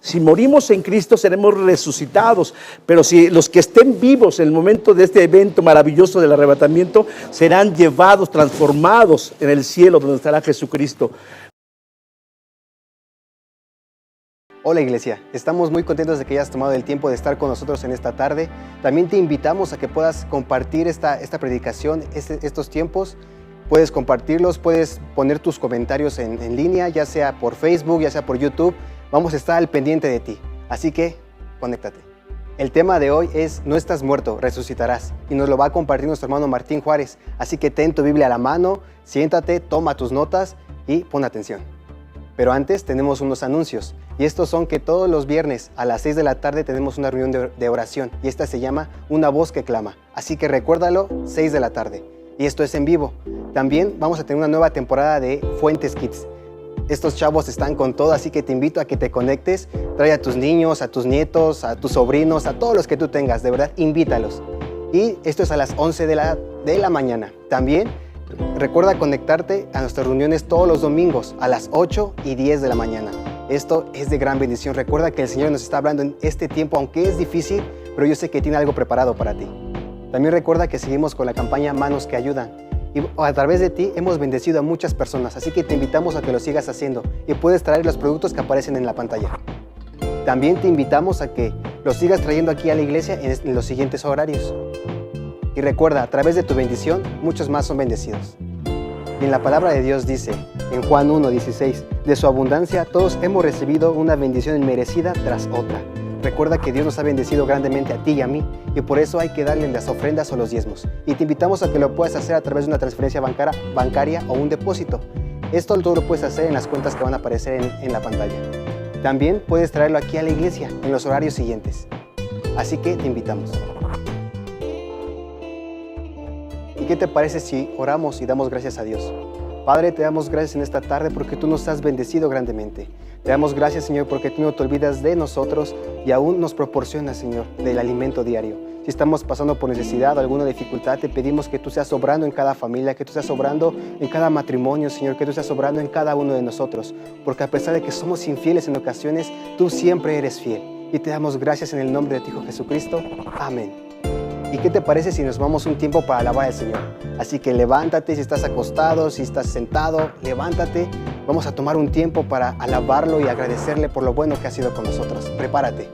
Si morimos en Cristo, seremos resucitados, pero si los que estén vivos en el momento de este evento maravilloso del arrebatamiento, serán llevados, transformados en el cielo donde estará Jesucristo. Hola iglesia, estamos muy contentos de que hayas tomado el tiempo de estar con nosotros en esta tarde. También te invitamos a que puedas compartir esta predicación, estos tiempos. Puedes compartirlos, puedes poner tus comentarios en línea, ya sea por Facebook, ya sea por YouTube. Vamos a estar al pendiente de ti, así que conéctate. El tema de hoy es No estás muerto, resucitarás, y nos lo va a compartir nuestro hermano Martín Juárez. Así que ten tu Biblia a la mano, siéntate, toma tus notas y pon atención. Pero antes tenemos unos anuncios, y estos son que todos los viernes a las 6 de la tarde tenemos una reunión de oración, y esta se llama Una Voz que Clama. Así que recuérdalo, 6 de la tarde. Y esto es en vivo. También vamos a tener una nueva temporada de Fuentes Kids. Estos chavos están con todo, así que te invito a que te conectes. Trae a tus niños, a tus nietos, a tus sobrinos, a todos los que tú tengas. De verdad, invítalos. Y esto es a las 11 de la mañana. También recuerda conectarte a nuestras reuniones todos los domingos a las 8 y 10 de la mañana. Esto es de gran bendición. Recuerda que el Señor nos está hablando en este tiempo, aunque es difícil, pero yo sé que tiene algo preparado para ti. También recuerda que seguimos con la campaña Manos que Ayudan. Y a través de ti hemos bendecido a muchas personas, así que te invitamos a que lo sigas haciendo y puedes traer los productos que aparecen en la pantalla. También te invitamos a que los sigas trayendo aquí a la iglesia en los siguientes horarios. Y recuerda, a través de tu bendición, muchos más son bendecidos. Y en la palabra de Dios dice, en Juan 1:16, de su abundancia todos hemos recibido una bendición inmerecida tras otra. Recuerda que Dios nos ha bendecido grandemente a ti y a mí, y por eso hay que darle las ofrendas o los diezmos. Y te invitamos a que lo puedas hacer a través de una transferencia bancaria o un depósito. Esto tú lo puedes hacer en las cuentas que van a aparecer en la pantalla. También puedes traerlo aquí a la iglesia en los horarios siguientes. Así que te invitamos. ¿Y qué te parece si oramos y damos gracias a Dios? Padre, te damos gracias en esta tarde porque tú nos has bendecido grandemente. Te damos gracias, Señor, porque tú no te olvidas de nosotros y aún nos proporcionas, Señor, del alimento diario. Si estamos pasando por necesidad o alguna dificultad, te pedimos que tú seas obrando en cada familia, que tú seas obrando en cada matrimonio, Señor, que tú seas obrando en cada uno de nosotros. Porque a pesar de que somos infieles en ocasiones, tú siempre eres fiel. Y te damos gracias en el nombre de tu Hijo Jesucristo. Amén. ¿Y qué te parece si nos vamos un tiempo para alabar al Señor? Así que levántate, si estás acostado, si estás sentado, levántate. Vamos a tomar un tiempo para alabarlo y agradecerle por lo bueno que ha sido con nosotros. Prepárate.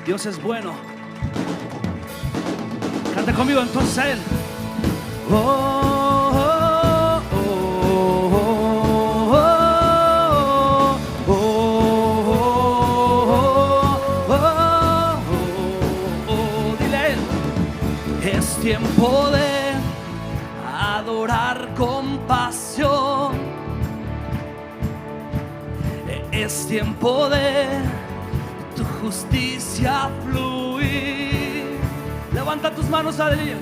Dios es bueno. Canta conmigo entonces a Él. Tiempo de adorar con pasión. Es tiempo de tu justicia fluir. Levanta tus manos, aleluya.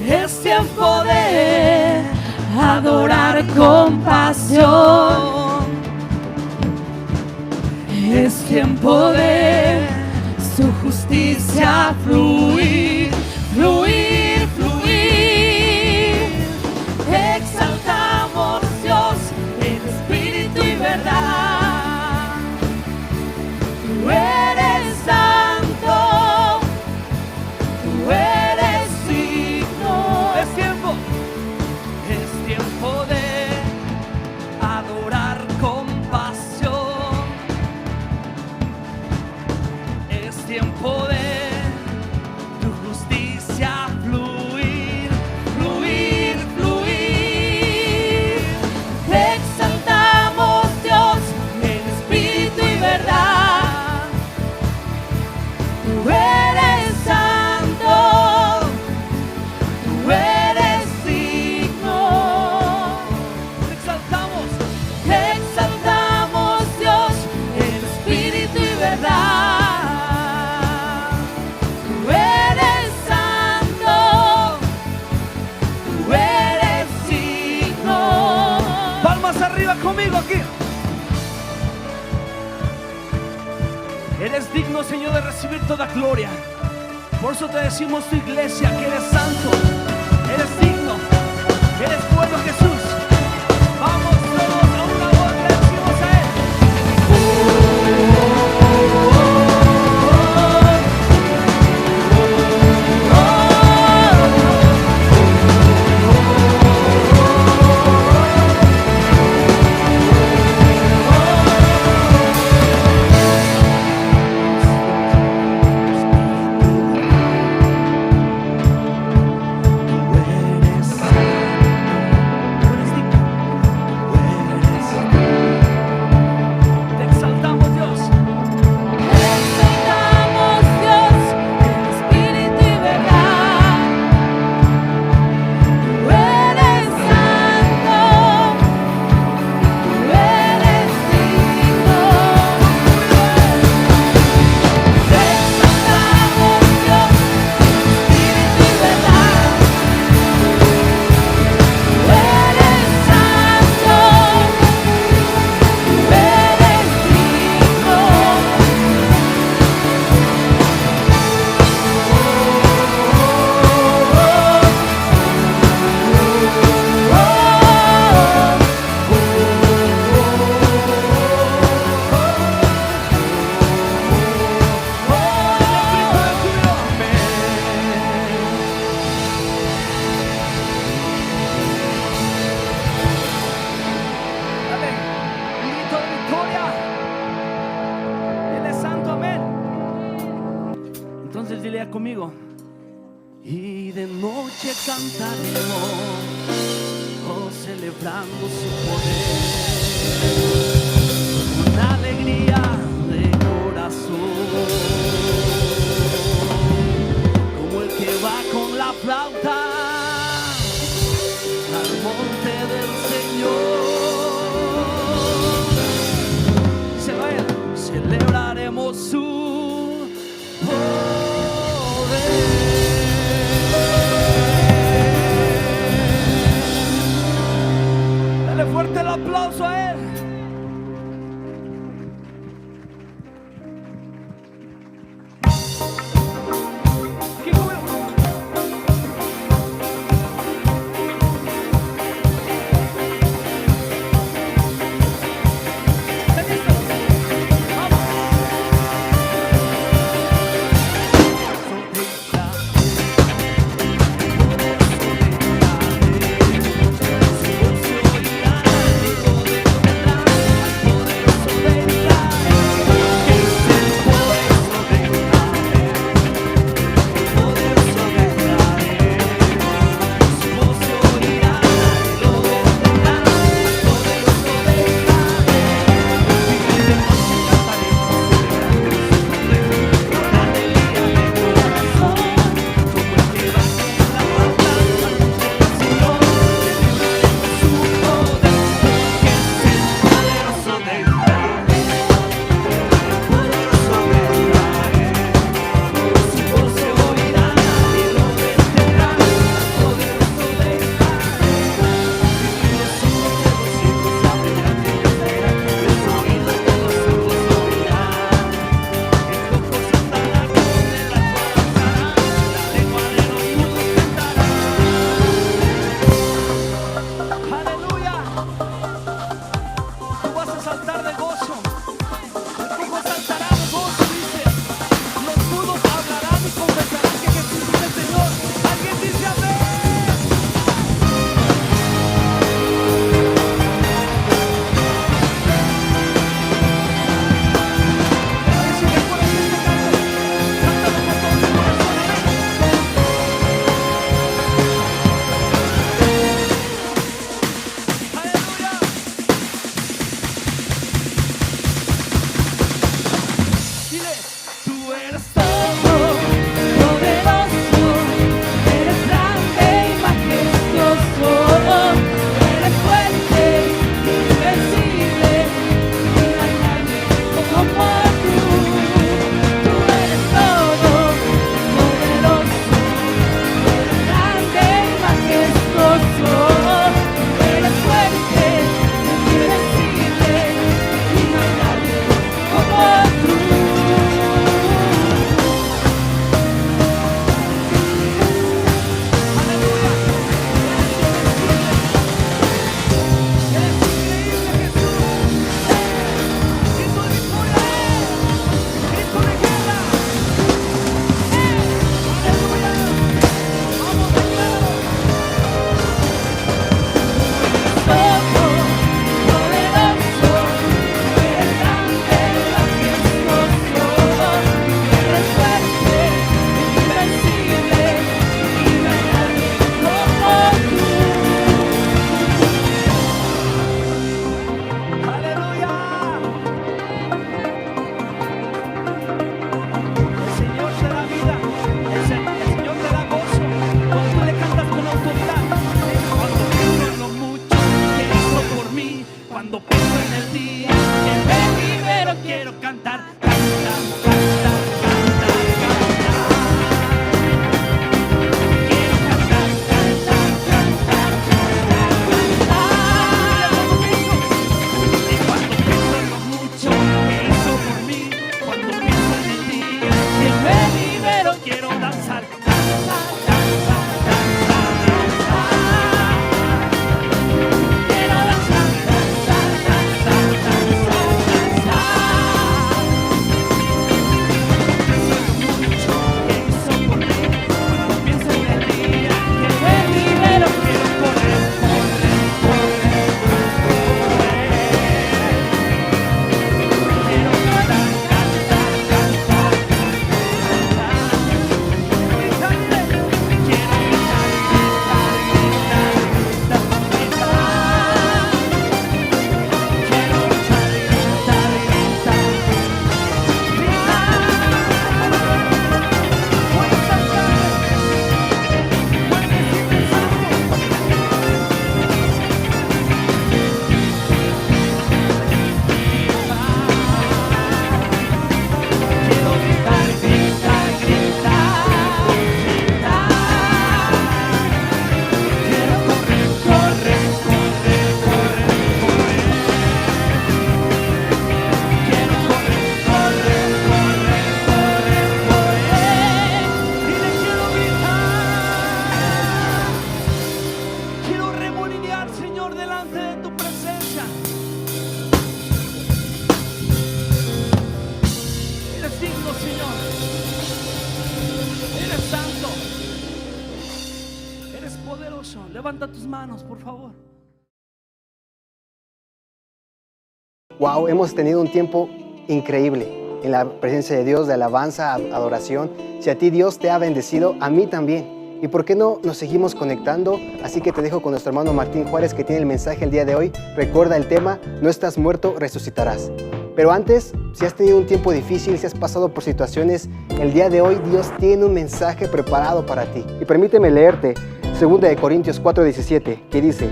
Es tiempo de adorar con pasión. Es tiempo de su justicia fluir, fluir. Exaltamos Dios en espíritu y verdad. Tú eres santo, tú eres digno. Es tiempo de adorar con pasión. Es tiempo de tu justicia fluir, fluir, fluir. Exaltamos Dios en espíritu y verdad. Tú eres santo, tú eres digno. Exaltamos Dios en espíritu y verdad. Conmigo aquí. Eres digno, Señor, de recibir toda gloria. Por eso te decimos, tu iglesia, que eres santo, eres digno, eres bueno, Jesús. Vamos. y de noche cantaremos, oh, celebrando su poder, una alegría de corazón, como el que va con la flauta al monte del Señor. Celebraremos su poder. Dale fuerte el aplauso a él. eres poderoso. Levanta tus manos, por favor. Wow, hemos tenido un tiempo increíble en la presencia de Dios, de alabanza, adoración. Si a ti Dios te ha bendecido, a mí también. ¿Y por qué no nos seguimos conectando? Así que te dejo con nuestro hermano Martín Juárez, que tiene el mensaje el día de hoy. Recuerda el tema: no estás muerto, resucitarás. Pero antes, si has tenido un tiempo difícil, si has pasado por situaciones, el día de hoy Dios tiene un mensaje preparado para ti. Y permíteme leerte 2 Corintios 4:17, que dice: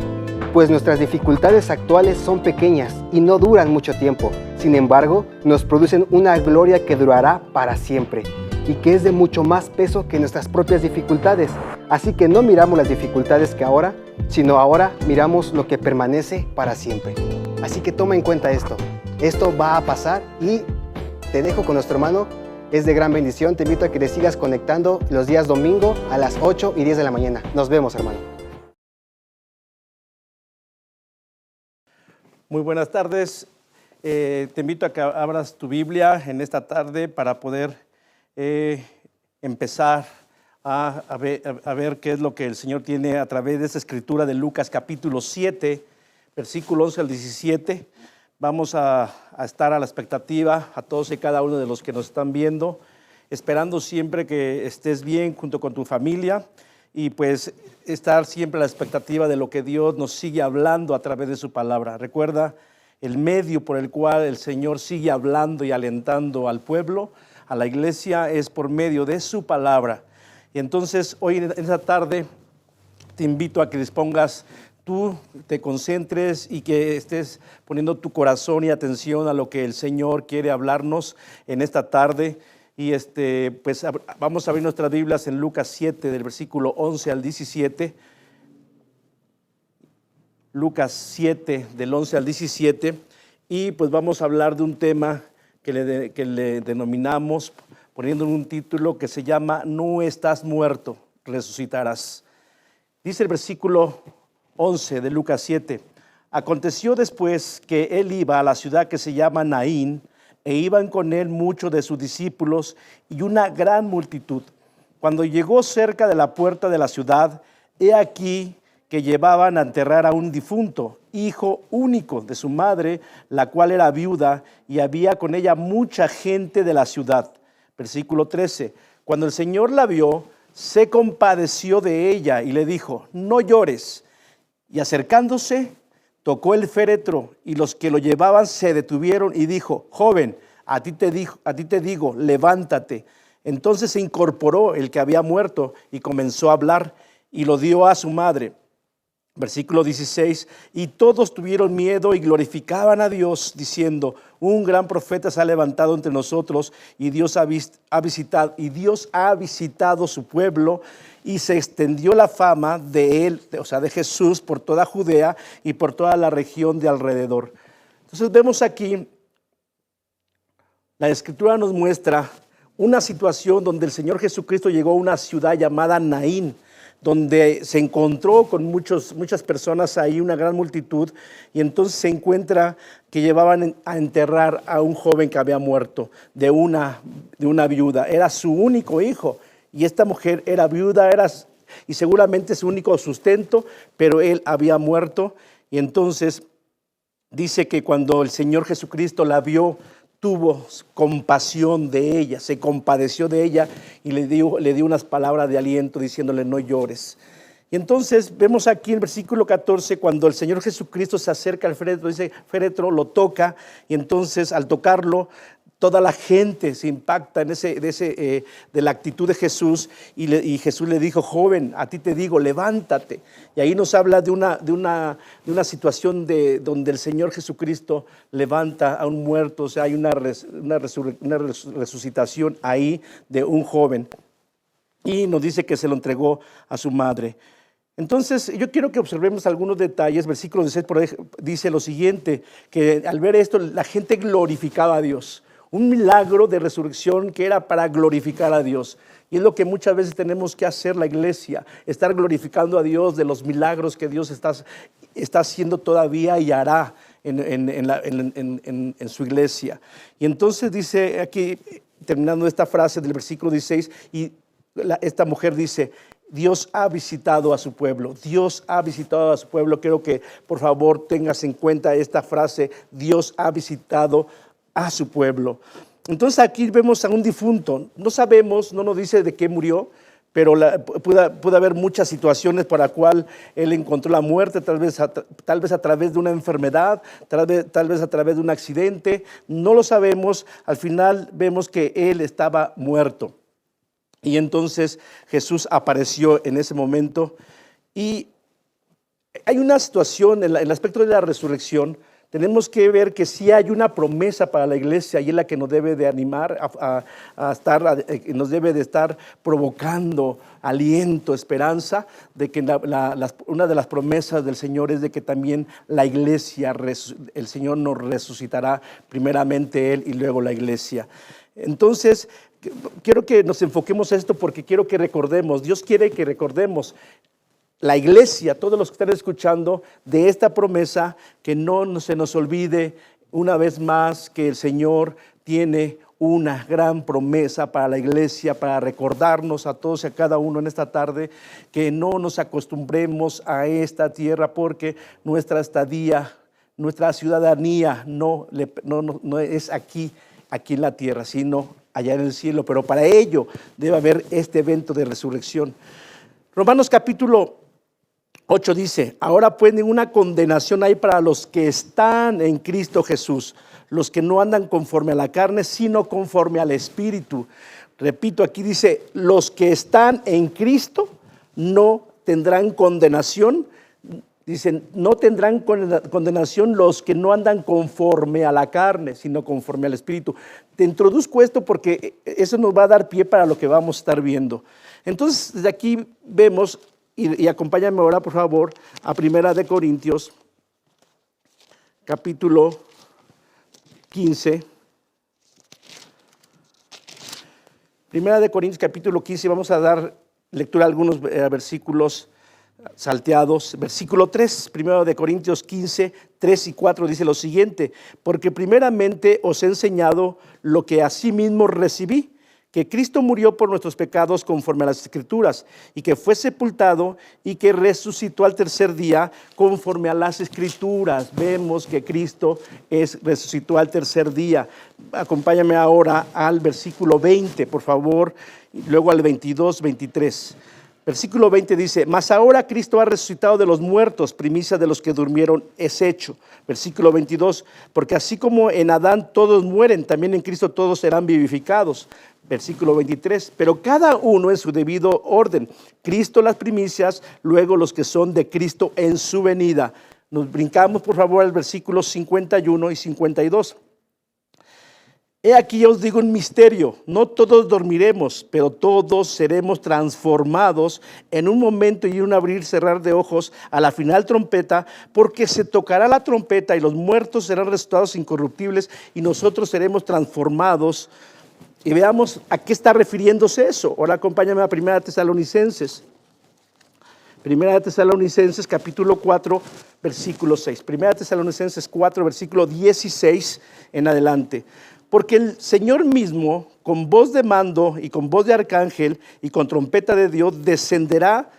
pues nuestras dificultades actuales son pequeñas y no duran mucho tiempo. Sin embargo, nos producen una gloria que durará para siempre y que es de mucho más peso que nuestras propias dificultades. Así que no miramos las dificultades que ahora, sino ahora miramos lo que permanece para siempre. Así que toma en cuenta esto. Esto va a pasar y te dejo con nuestro hermano. Es de gran bendición. Te invito a que te sigas conectando los días domingo a las 8 y 10 de la mañana. Nos vemos, hermano. Muy buenas tardes. Te invito a que abras tu Biblia en esta tarde para poder empezar a ver qué es lo que el Señor tiene a través de esta escritura de Lucas capítulo 7, versículo 11 al 17. Vamos a estar a la expectativa, a todos y cada uno de los que nos están viendo, esperando siempre que estés bien junto con tu familia y pues estar siempre a la expectativa de lo que Dios nos sigue hablando a través de su palabra. Recuerda, el medio por el cual el Señor sigue hablando y alentando al pueblo, a la iglesia, es por medio de su palabra. Y entonces hoy en esta tarde te invito a que dispongas, tú te concentres y que estés poniendo tu corazón y atención a lo que el Señor quiere hablarnos en esta tarde. Y pues vamos a abrir nuestras Biblias en Lucas 7, del versículo 11 al 17. Lucas 7, del 11 al 17. Y pues vamos a hablar de un tema que le denominamos, poniendo un título que se llama No estás muerto, resucitarás. Dice el versículo 11 de Lucas 7. Aconteció después que él iba a la ciudad que se llama Naín, e iban con él muchos de sus discípulos y una gran multitud. Cuando llegó cerca de la puerta de la ciudad, he aquí que llevaban a enterrar a un difunto, hijo único de su madre, la cual era viuda, y había con ella mucha gente de la ciudad. Versículo 13. Cuando el Señor la vio, se compadeció de ella y le dijo: no llores. Y acercándose, tocó el féretro, y los que lo llevaban se detuvieron y dijo: joven, a ti te digo, levántate. Entonces se incorporó el que había muerto y comenzó a hablar, y lo dio a su madre. Versículo 16, y todos tuvieron miedo y glorificaban a Dios, diciendo: un gran profeta se ha levantado entre nosotros, y Dios ha visitado su pueblo. Y se extendió la fama de él, o sea, de Jesús, por toda Judea y por toda la región de alrededor. Entonces vemos aquí, la Escritura nos muestra una situación donde el Señor Jesucristo llegó a una ciudad llamada Naín, donde se encontró con muchas personas ahí, una gran multitud, y entonces se encuentra que llevaban a enterrar a un joven que había muerto, de una viuda. Era su único hijo. Y esta mujer era viuda, y seguramente su único sustento, pero él había muerto. Y entonces dice que cuando el Señor Jesucristo la vio, tuvo compasión de ella, se compadeció de ella y le dio unas palabras de aliento diciéndole: no llores. Y entonces vemos aquí en el versículo 14, cuando el Señor Jesucristo se acerca al féretro, dice féretro, lo toca, y entonces al tocarlo, toda la gente se impacta de la actitud de Jesús, y Jesús le dijo: joven, a ti te digo, levántate. Y ahí nos habla de una situación donde el Señor Jesucristo levanta a un muerto, o sea, hay una resucitación ahí de un joven. Y nos dice que se lo entregó a su madre. Entonces, yo quiero que observemos algunos detalles. Versículo 16 dice lo siguiente, que al ver esto, la gente glorificaba a Dios. Un milagro de resurrección que era para glorificar a Dios. Y es lo que muchas veces tenemos que hacer la iglesia, estar glorificando a Dios de los milagros que Dios está haciendo todavía y hará en su iglesia. Y entonces dice aquí, terminando esta frase del versículo 16, y esta mujer dice: Dios ha visitado a su pueblo. Dios ha visitado a su pueblo. Quiero que por favor tengas en cuenta esta frase: Dios ha visitado a su pueblo. Entonces aquí vemos a un difunto. No sabemos, no nos dice de qué murió, pero puede haber muchas situaciones por las cuales él encontró la muerte, tal vez a través de una enfermedad, tal vez a través de un accidente. No lo sabemos. Al final vemos que él estaba muerto. Y entonces Jesús apareció en ese momento. Y hay una situación en el aspecto de la resurrección. Tenemos que ver que sí hay una promesa para la iglesia y es la que nos debe de animar nos debe de estar provocando aliento, esperanza, de que una de las promesas del Señor es de que también la iglesia, el Señor nos resucitará, primeramente Él y luego la iglesia. Entonces, quiero que nos enfoquemos en esto porque quiero que recordemos, Dios quiere que recordemos, la iglesia, todos los que están escuchando, de esta promesa, que no se nos olvide una vez más que el Señor tiene una gran promesa para la iglesia, para recordarnos a todos y a cada uno en esta tarde, que no nos acostumbremos a esta tierra, porque nuestra estadía, nuestra ciudadanía no es aquí en la tierra, sino allá en el cielo. Pero para ello debe haber este evento de resurrección. Romanos capítulo 8 dice: ahora pues ninguna condenación hay para los que están en Cristo Jesús, los que no andan conforme a la carne, sino conforme al Espíritu. Repito, aquí dice: los que están en Cristo no tendrán condenación. Dicen, no tendrán condenación los que no andan conforme a la carne, sino conforme al Espíritu. Te introduzco esto porque eso nos va a dar pie para lo que vamos a estar viendo. Entonces, desde aquí vemos, y acompáñame ahora, por favor, a Primera de Corintios, capítulo 15. Primera de Corintios, capítulo 15, vamos a dar lectura a algunos versículos salteados. Versículo 3, Primera de Corintios 15, 3 y 4 dice lo siguiente: porque primeramente os he enseñado lo que asimismo recibí, que Cristo murió por nuestros pecados conforme a las Escrituras, y que fue sepultado y que resucitó al tercer día conforme a las Escrituras. Vemos que Cristo resucitó al tercer día. Acompáñame ahora al versículo 20, por favor, y luego al 22, 23. Versículo 20 dice: mas ahora Cristo ha resucitado de los muertos, primicia de los que durmieron es hecho. Versículo 22, porque así como en Adán todos mueren, también en Cristo todos serán vivificados. Versículo 23, pero cada uno en su debido orden. Cristo las primicias, luego los que son de Cristo en su venida. Nos brincamos por favor al versículo 51 y 52. He aquí yo os digo un misterio: no todos dormiremos, pero todos seremos transformados en un momento y en un abrir y cerrar de ojos, a la final trompeta, porque se tocará la trompeta y los muertos serán resucitados incorruptibles y nosotros seremos transformados. Y veamos a qué está refiriéndose eso. Ahora acompáñame a Primera de Tesalonicenses. Primera de Tesalonicenses capítulo 4, versículo 6. Primera de Tesalonicenses 4, versículo 16 en adelante. Porque el Señor mismo, con voz de mando y con voz de arcángel y con trompeta de Dios, descenderá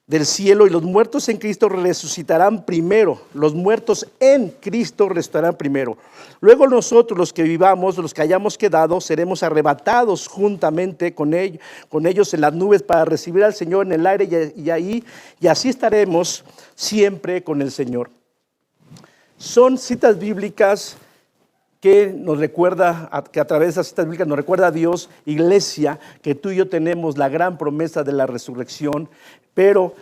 del cielo, y los muertos en Cristo resucitarán primero. Los muertos en Cristo resucitarán primero. Luego nosotros, los que vivamos, los que hayamos quedado, seremos arrebatados juntamente con ellos en las nubes para recibir al Señor en el aire, y así estaremos siempre con el Señor. Son citas bíblicas que nos recuerda, que a través de esas citas bíblicas nos recuerda a Dios, iglesia, que tú y yo tenemos la gran promesa de la resurrección. Pero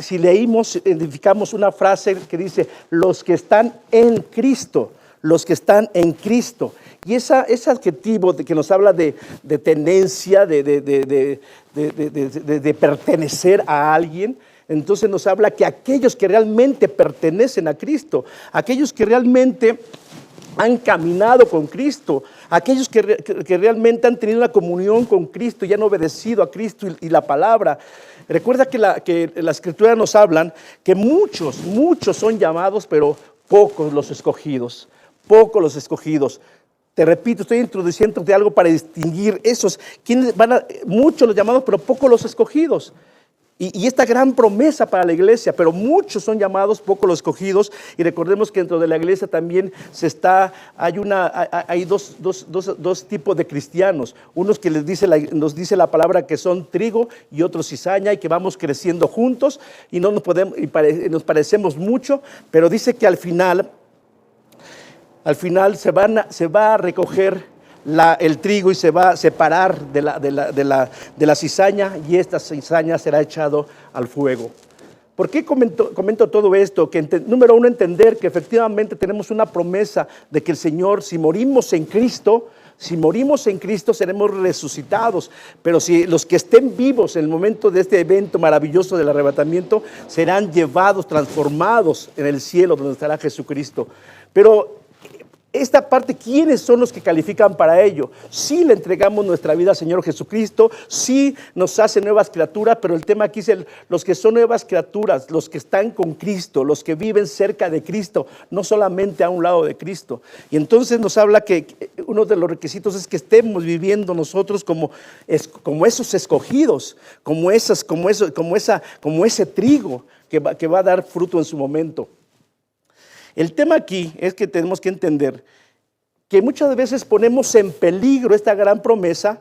si leímos, identificamos una frase que dice: los que están en Cristo, los que están en Cristo. Y ese adjetivo que nos habla de tenencia, de pertenecer a alguien, entonces nos habla que aquellos que realmente pertenecen a Cristo, aquellos que realmente han caminado con Cristo, aquellos que realmente han tenido una comunión con Cristo y han obedecido a Cristo y la palabra. Recuerda que la Escritura nos hablan que muchos son llamados, pero pocos los escogidos. Pocos los escogidos. Te repito, estoy introduciéndote algo para distinguir esos. Muchos los llamados, pero pocos los escogidos. Y esta gran promesa para la iglesia, pero muchos son llamados, pocos los escogidos, y recordemos que dentro de la iglesia también hay dos tipos de cristianos, unos que nos dice la palabra que son trigo y otros cizaña, y que vamos creciendo juntos y no nos parecemos mucho, pero dice que al final se va a recoger el trigo y se va a separar de la cizaña, y esta cizaña será echado al fuego. ¿Por qué comento todo esto? Que número uno, entender que efectivamente tenemos una promesa de que el Señor, si morimos en Cristo, seremos resucitados, pero si los que estén vivos en el momento de este evento maravilloso del arrebatamiento serán llevados, transformados en el cielo donde estará Jesucristo. Pero esta parte, ¿quiénes son los que califican para ello? Sí le entregamos nuestra vida al Señor Jesucristo, sí nos hace nuevas criaturas, pero el tema aquí es los que son nuevas criaturas, los que están con Cristo, los que viven cerca de Cristo, no solamente a un lado de Cristo. Y entonces nos habla que uno de los requisitos es que estemos viviendo nosotros como esos escogidos, como ese trigo que va a dar fruto en su momento. El tema aquí es que tenemos que entender que muchas veces ponemos en peligro esta gran promesa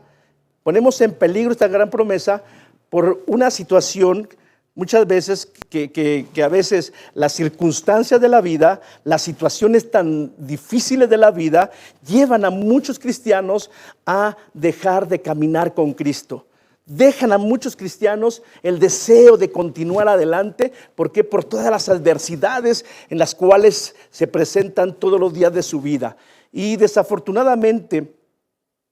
por una situación, muchas veces que a veces las circunstancias de la vida, las situaciones tan difíciles de la vida, llevan a muchos cristianos a dejar de caminar con Cristo. Dejan a muchos cristianos el deseo de continuar adelante. ¿Por qué? Por todas las adversidades en las cuales se presentan todos los días de su vida. Y desafortunadamente,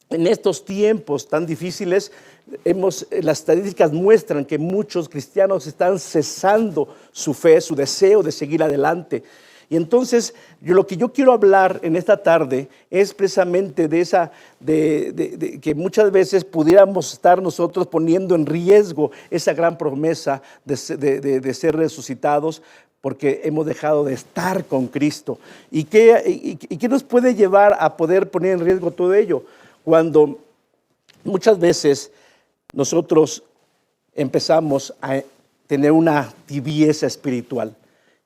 en estos tiempos tan difíciles, las estadísticas muestran que muchos cristianos están cesando su fe, su deseo de seguir adelante. Y entonces, lo que yo quiero hablar en esta tarde es precisamente de que muchas veces pudiéramos estar nosotros poniendo en riesgo esa gran promesa de ser resucitados, porque hemos dejado de estar con Cristo. ¿Y qué nos puede llevar a poder poner en riesgo todo ello? Cuando muchas veces nosotros empezamos a tener una tibieza espiritual.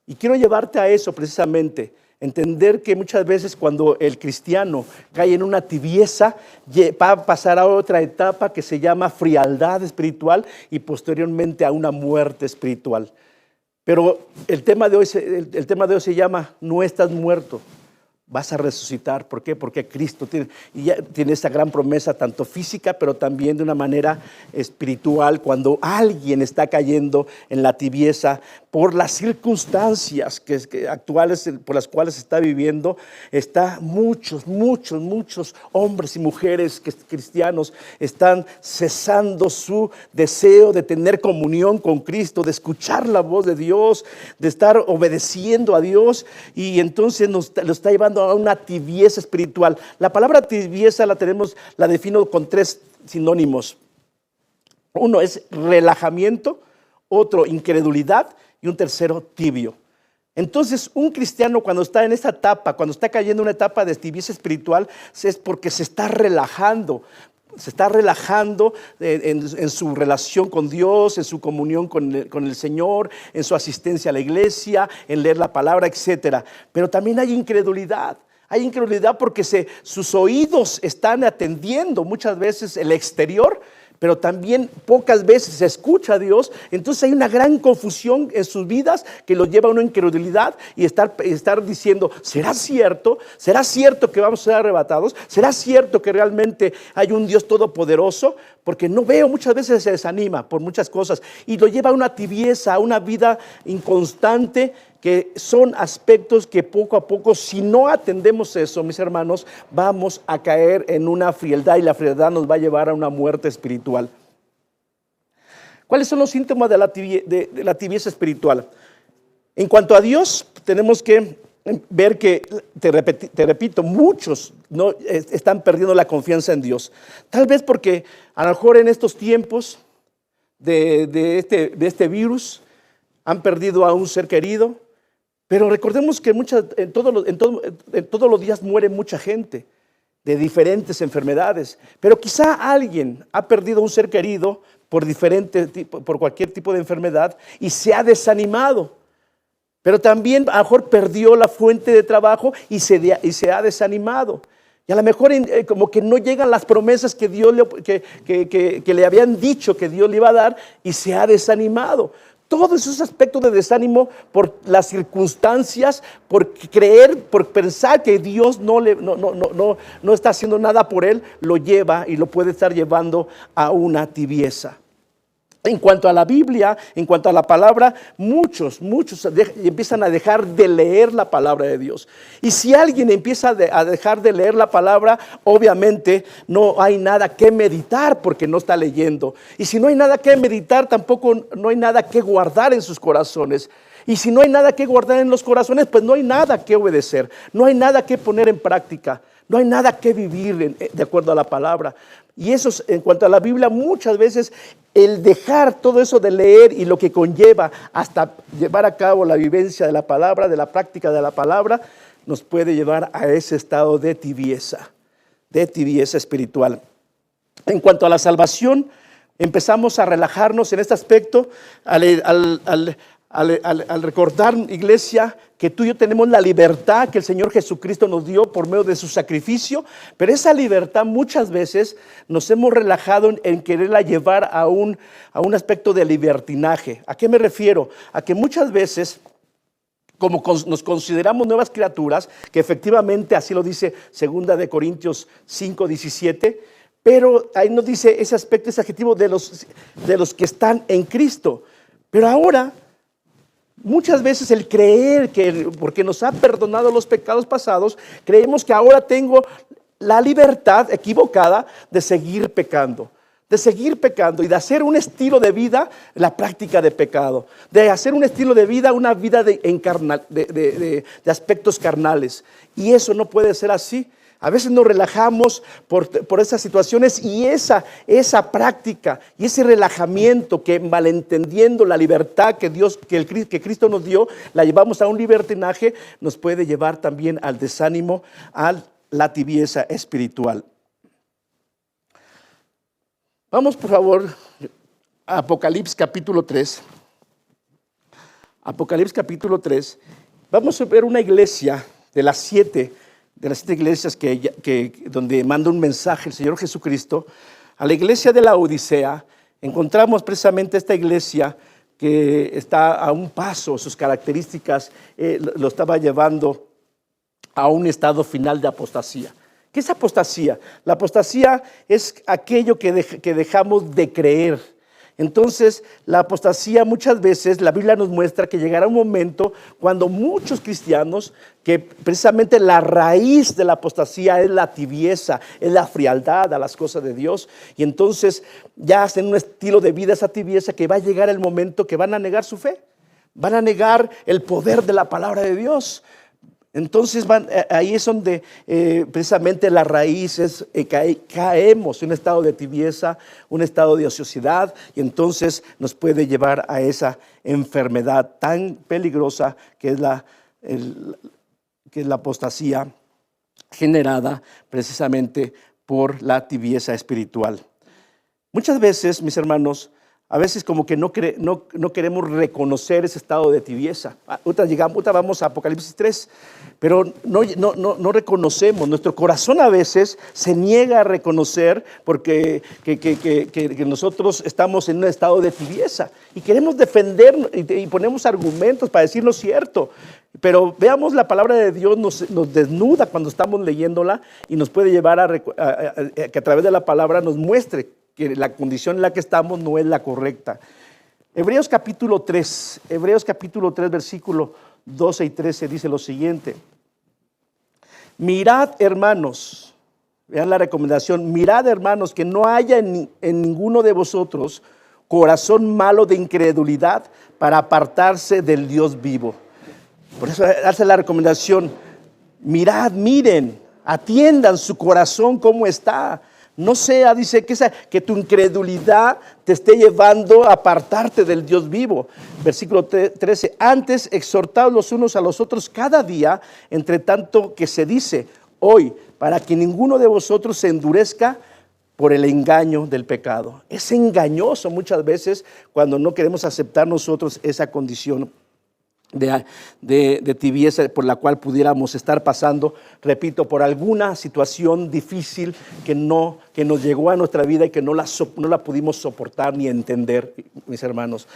Y quiero llevarte a eso precisamente, entender que muchas veces cuando el cristiano cae en una tibieza, va a pasar a otra etapa que se llama frialdad espiritual y posteriormente a una muerte espiritual. Pero el tema de hoy se llama "No estás muerto, vas a resucitar". ¿Por qué? Porque Cristo tiene esta gran promesa, tanto física, pero también de una manera espiritual. Cuando alguien está cayendo en la tibieza por las circunstancias actuales por las cuales está viviendo, muchos hombres y mujeres cristianos están cesando su deseo de tener comunión con Cristo, de escuchar la voz de Dios, de estar obedeciendo a Dios, y entonces lo está llevando a una tibieza espiritual. La palabra tibieza la defino con 3 sinónimos. Uno es relajamiento, otro incredulidad y un tercero tibio. Entonces, un cristiano cuando está en esta etapa, cuando está cayendo en una etapa de tibieza espiritual, es porque se está relajando. Se está relajando en su relación con Dios, en su comunión con el Señor, en su asistencia a la iglesia, en leer la palabra, etc. Pero también hay incredulidad. Hay incredulidad porque sus oídos están atendiendo muchas veces el exterior, pero también pocas veces se escucha a Dios. Entonces hay una gran confusión en sus vidas que los lleva a una incredulidad y estar diciendo: ¿será cierto? ¿Será cierto que vamos a ser arrebatados? ¿Será cierto que realmente hay un Dios todopoderoso? Porque no veo, muchas veces se desanima por muchas cosas y lo lleva a una tibieza, a una vida inconstante, que son aspectos que poco a poco, si no atendemos eso, mis hermanos, vamos a caer en una frialdad, y la frialdad nos va a llevar a una muerte espiritual. ¿Cuáles son los síntomas de la tibieza espiritual? En cuanto a Dios, tenemos que ver que, te repito, muchos no están perdiendo la confianza en Dios. Tal vez porque a lo mejor en estos tiempos de este virus han perdido a un ser querido. Pero recordemos que en todos los días muere mucha gente de diferentes enfermedades. Pero quizá alguien ha perdido un ser querido, por cualquier tipo de enfermedad y se ha desanimado. Pero también a lo mejor perdió la fuente de trabajo y se ha desanimado. Y a lo mejor como que no llegan las promesas que Dios que le habían dicho que Dios le iba a dar y se ha desanimado. Todos esos aspectos de desánimo por las circunstancias, por creer, por pensar que Dios no está haciendo nada por él, lo lleva y lo puede estar llevando a una tibieza. En cuanto a la Biblia, en cuanto a la palabra, muchos empiezan a dejar de leer la palabra de Dios. Y si alguien empieza a dejar de leer la palabra, obviamente no hay nada que meditar porque no está leyendo. Y si no hay nada que meditar, tampoco no hay nada que guardar en sus corazones. Y si no hay nada que guardar en los corazones, pues no hay nada que obedecer, no hay nada que poner en práctica, no hay nada que vivir de acuerdo a la palabra. Y eso, en cuanto a la Biblia, muchas veces el dejar todo eso de leer y lo que conlleva hasta llevar a cabo la vivencia de la palabra, de la práctica de la palabra, nos puede llevar a ese estado de tibieza espiritual. En cuanto a la salvación, empezamos a relajarnos en este aspecto al recordar, iglesia, que tú y yo tenemos la libertad que el Señor Jesucristo nos dio por medio de su sacrificio, pero esa libertad muchas veces nos hemos relajado en quererla llevar a un aspecto de libertinaje. ¿A qué me refiero? A que muchas veces, como nos consideramos nuevas criaturas, que efectivamente así lo dice 2 Corintios 5:17, pero ahí nos dice ese aspecto, ese adjetivo de los que están en Cristo. Pero ahora, muchas veces el creer que porque nos ha perdonado los pecados pasados, creemos que ahora tengo la libertad equivocada de seguir pecando y de hacer un estilo de vida la práctica de pecado, de hacer un estilo de vida una vida de aspectos carnales. Y eso no puede ser así. A veces nos relajamos por esas situaciones y esa práctica y ese relajamiento que malentendiendo la libertad que Cristo nos dio, la llevamos a un libertinaje, nos puede llevar también al desánimo, a la tibieza espiritual. Vamos por favor a Apocalipsis capítulo 3. Apocalipsis capítulo 3. Vamos a ver una iglesia de las siete iglesias donde manda un mensaje el Señor Jesucristo. A la iglesia de la Odisea encontramos precisamente esta iglesia que está a un paso, sus características lo estaba llevando a un estado final de apostasía. ¿Qué es apostasía? La apostasía es aquello que dejamos de creer. Entonces, la apostasía muchas veces, la Biblia nos muestra que llegará un momento cuando muchos cristianos, que precisamente la raíz de la apostasía es la tibieza, es la frialdad a las cosas de Dios, y entonces ya hacen un estilo de vida esa tibieza, que va a llegar el momento que van a negar su fe, van a negar el poder de la palabra de Dios. Entonces ahí es donde precisamente la raíz es caemos en un estado de tibieza, un estado de ociosidad, y entonces nos puede llevar a esa enfermedad tan peligrosa que es la apostasía generada precisamente por la tibieza espiritual. Muchas veces, mis hermanos, a veces como que no queremos reconocer ese estado de tibieza. Ahorita vamos a Apocalipsis 3, pero no reconocemos. Nuestro corazón a veces se niega a reconocer porque que nosotros estamos en un estado de tibieza y queremos defendernos y ponemos argumentos para decir lo cierto. Pero veamos, la palabra de Dios nos desnuda cuando estamos leyéndola y nos puede llevar que a través de la palabra nos muestre que la condición en la que estamos no es la correcta. Hebreos capítulo 3, versículo 12 y 13 dice lo siguiente: mirad, hermanos, vean la recomendación, mirad, hermanos, que no haya en ninguno de vosotros corazón malo de incredulidad para apartarse del Dios vivo. Por eso hace la recomendación, mirad, miren, atiendan su corazón cómo está. No sea, dice, que tu incredulidad te esté llevando a apartarte del Dios vivo. Versículo 13, antes exhortaos los unos a los otros cada día, entre tanto que se dice hoy, para que ninguno de vosotros se endurezca por el engaño del pecado. Es engañoso muchas veces cuando no queremos aceptar nosotros esa condición de tibieza por la cual pudiéramos estar pasando, repito, por alguna situación difícil que nos llegó a nuestra vida y que no la pudimos soportar ni entender, mis hermanos.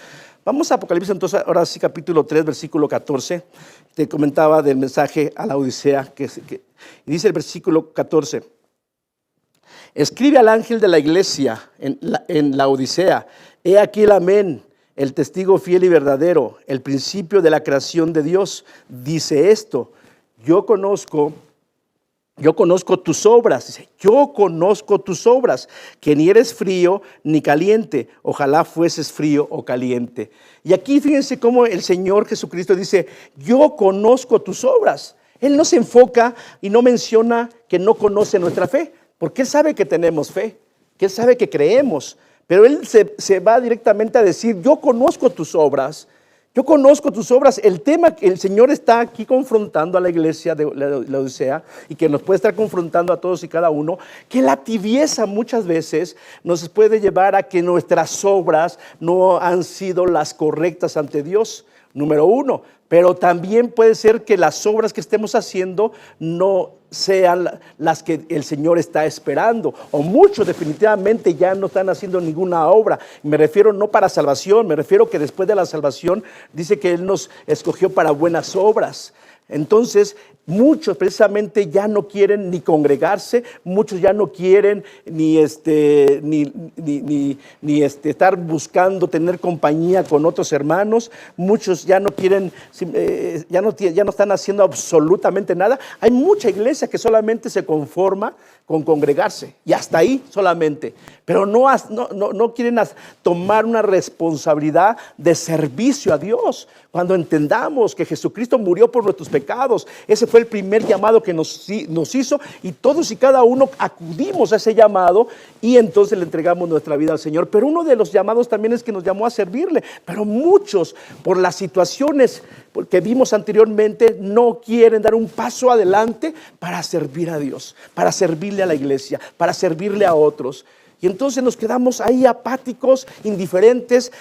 Vamos a Apocalipsis entonces, ahora sí, capítulo 3, versículo 14. Te comentaba del mensaje a la Odisea, y dice el versículo 14: escribe al ángel de la iglesia en la Odisea, he aquí el amén, el testigo fiel y verdadero, el principio de la creación de Dios, dice esto: yo conozco tus obras, dice, yo conozco tus obras, que ni eres frío ni caliente, ojalá fueses frío o caliente. Y aquí fíjense cómo el Señor Jesucristo dice, yo conozco tus obras. Él no se enfoca y no menciona que no conoce nuestra fe, porque Él sabe que tenemos fe, que Él sabe que creemos. Pero Él se va directamente a decir, yo conozco tus obras, yo conozco tus obras. El tema que el Señor está aquí confrontando a la iglesia de la Odisea y que nos puede estar confrontando a todos y cada uno, que la tibieza muchas veces nos puede llevar a que nuestras obras no han sido las correctas ante Dios, número uno. Pero también puede ser que las obras que estemos haciendo no sean las que el Señor está esperando, o muchos definitivamente ya no están haciendo ninguna obra. Me refiero no para salvación, me refiero que después de la salvación dice que Él nos escogió para buenas obras. Entonces, muchos precisamente ya no quieren ni congregarse, muchos ya no quieren ni estar buscando tener compañía con otros hermanos, muchos ya no quieren, ya no están haciendo absolutamente nada. Hay mucha iglesia que solamente se conforma con congregarse y hasta ahí solamente, pero no quieren tomar una responsabilidad de servicio a Dios. Cuando entendamos que Jesucristo murió por nuestros pecados, ese fue el primer llamado que nos hizo, y todos y cada uno acudimos a ese llamado y entonces le entregamos nuestra vida al Señor. Pero uno de los llamados también es que nos llamó a servirle, pero muchos por las situaciones que vimos anteriormente no quieren dar un paso adelante para servir a Dios, para servirle a la iglesia, para servirle a otros. Y entonces nos quedamos ahí apáticos, indiferentes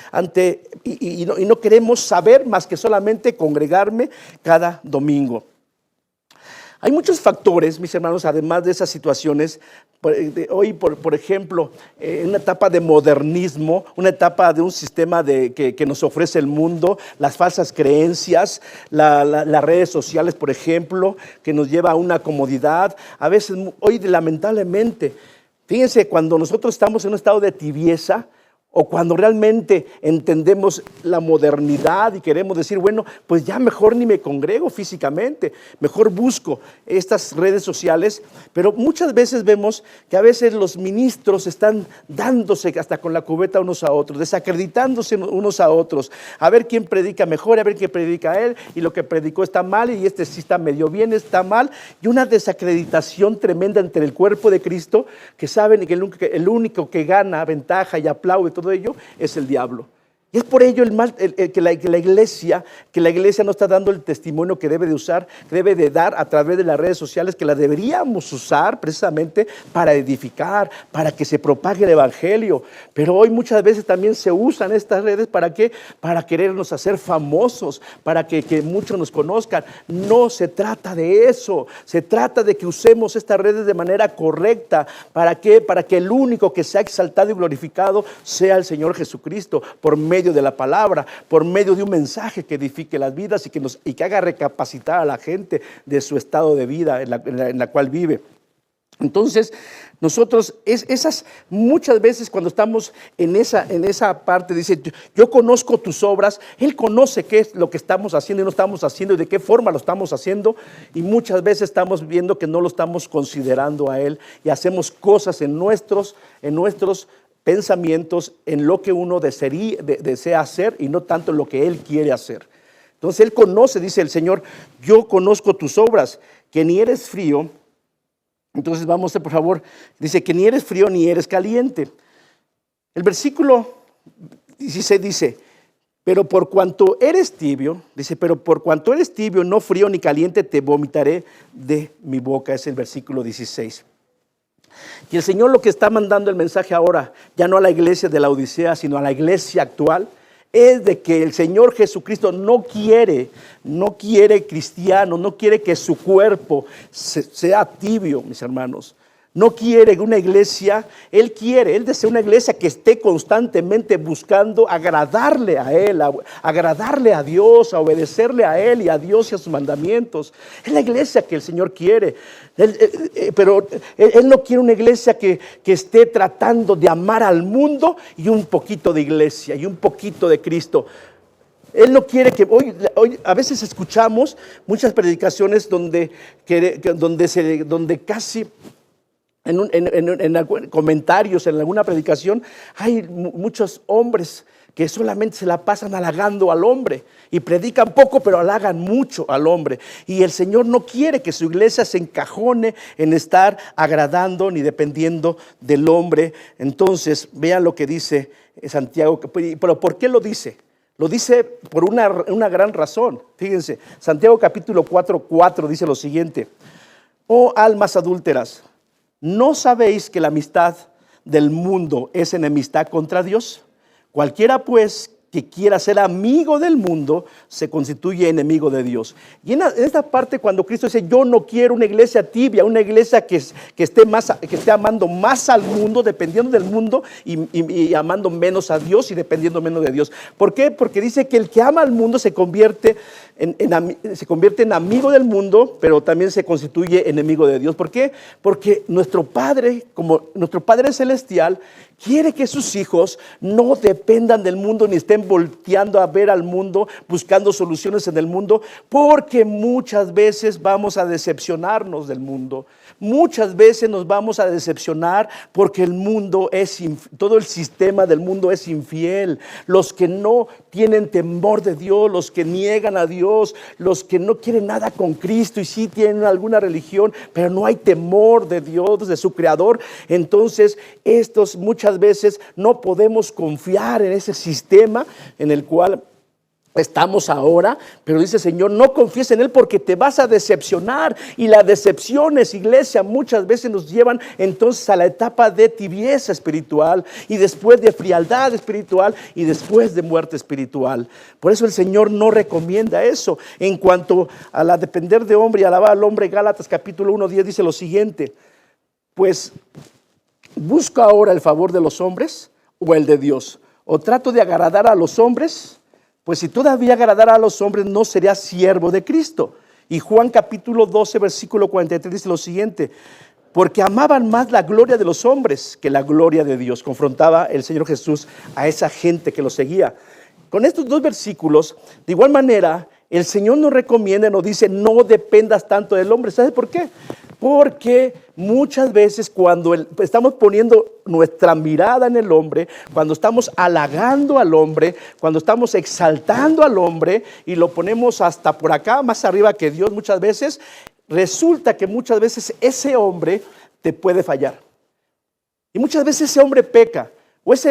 y no queremos saber más que solamente congregarme cada domingo. Hay muchos factores, mis hermanos, además de esas situaciones. Hoy, por ejemplo, en una etapa de modernismo, una etapa de un sistema que nos ofrece el mundo, las falsas creencias, las redes sociales, por ejemplo, que nos lleva a una comodidad. A veces, hoy lamentablemente, fíjense, cuando nosotros estamos en un estado de tibieza, o cuando realmente entendemos la modernidad y queremos decir, bueno, pues ya mejor ni me congrego físicamente, mejor busco estas redes sociales. Pero muchas veces vemos que a veces los ministros están dándose hasta con la cubeta unos a otros, desacreditándose unos a otros, a ver quién predica mejor, a ver quién predica él, y lo que predicó está mal, y este sí está medio bien, está mal, y una desacreditación tremenda entre el cuerpo de Cristo, que saben que el único que gana ventaja y aplaude todo ello es el diablo. Y es por ello que la iglesia no está dando el testimonio que debe de usar, que debe de dar a través de las redes sociales, que la deberíamos usar precisamente para edificar, para que se propague el evangelio. Pero hoy muchas veces también se usan estas redes ¿para qué? Para querernos hacer famosos, para que muchos nos conozcan. No se trata de eso, se trata de que usemos estas redes de manera correcta. ¿Para qué? Para que el único que sea exaltado y glorificado sea el Señor Jesucristo, por medio de la palabra, por medio de un mensaje que edifique las vidas y que haga recapacitar a la gente de su estado de vida en la cual vive. Entonces, nosotros, esas muchas veces cuando estamos en esa parte, dice, yo conozco tus obras. Él conoce qué es lo que estamos haciendo y no estamos haciendo y de qué forma lo estamos haciendo, y muchas veces estamos viendo que no lo estamos considerando a Él y hacemos cosas en nuestros pensamientos, en lo que uno desea hacer y no tanto en lo que Él quiere hacer. Entonces Él conoce, dice el Señor, yo conozco tus obras, que ni eres frío. Entonces vamos a, por favor, dice que ni eres frío ni eres caliente. El versículo 16 dice, pero por cuanto eres tibio, no frío ni caliente, te vomitaré de mi boca. Es el versículo 16. Y el Señor lo que está mandando el mensaje ahora, ya no a la iglesia de la Odisea, sino a la iglesia actual, es de que el Señor Jesucristo no quiere cristianos, no quiere que su cuerpo sea tibio, mis hermanos. No quiere una iglesia, Él desea una iglesia que esté constantemente buscando agradarle a Él, agradarle a Dios, a obedecerle a Él y a Dios y a sus mandamientos. Es la iglesia que el Señor quiere, pero Él no quiere una iglesia que esté tratando de amar al mundo y un poquito de iglesia y un poquito de Cristo. Él no quiere que hoy a veces escuchamos muchas predicaciones donde casi en comentarios, en alguna predicación, hay muchos hombres que solamente se la pasan halagando al hombre y predican poco, pero halagan mucho al hombre. Y el Señor no quiere que su iglesia se encajone en estar agradando ni dependiendo del hombre. Entonces, vean lo que dice Santiago. Pero ¿por qué lo dice? Lo dice por una gran razón. Fíjense, Santiago capítulo 4:4 dice lo siguiente: oh almas adúlteras, ¿no sabéis que la amistad del mundo es enemistad contra Dios? Cualquiera pues que quiera ser amigo del mundo se constituye enemigo de Dios. Y en esta parte, cuando Cristo dice: yo no quiero una iglesia tibia, una iglesia que esté amando más al mundo, dependiendo del mundo, y amando menos a Dios y dependiendo menos de Dios. ¿Por qué? Porque dice que el que ama al mundo se convierte en amigo del mundo, pero también se constituye enemigo de Dios. ¿Por qué? Porque nuestro Padre, como nuestro Padre Celestial, quiere que sus hijos no dependan del mundo ni estén volteando a ver al mundo, buscando soluciones en el mundo, porque muchas veces vamos a decepcionarnos del mundo. Muchas veces nos vamos a decepcionar porque el mundo todo el sistema del mundo es infiel. Los que no tienen temor de Dios, los que niegan a Dios, los que no quieren nada con Cristo y sí tienen alguna religión, pero no hay temor de Dios, de su Creador. Entonces, estos muchas veces no podemos confiar en ese sistema en el cual estamos ahora, pero dice el Señor: no confíes en Él porque te vas a decepcionar. Y las decepciones, iglesia, muchas veces nos llevan entonces a la etapa de tibieza espiritual, y después de frialdad espiritual, y después de muerte espiritual. Por eso el Señor no recomienda eso. En cuanto a la depender de hombre y alabar al hombre, Gálatas capítulo 1:10 dice lo siguiente: pues ¿busco ahora el favor de los hombres o el de Dios? ¿O trato de agradar a los hombres? Pues si todavía agradara a los hombres, no sería siervo de Cristo. Y Juan capítulo 12, versículo 43 dice lo siguiente: porque amaban más la gloria de los hombres que la gloria de Dios. Confrontaba el Señor Jesús a esa gente que lo seguía. Con estos dos versículos, de igual manera, el Señor nos recomienda, nos dice: no dependas tanto del hombre. ¿Sabes por qué? Porque muchas veces cuando estamos poniendo nuestra mirada en el hombre, cuando estamos halagando al hombre, cuando estamos exaltando al hombre y lo ponemos hasta por acá, más arriba que Dios, muchas veces, resulta que muchas veces ese hombre te puede fallar. Y muchas veces ese hombre peca. O ese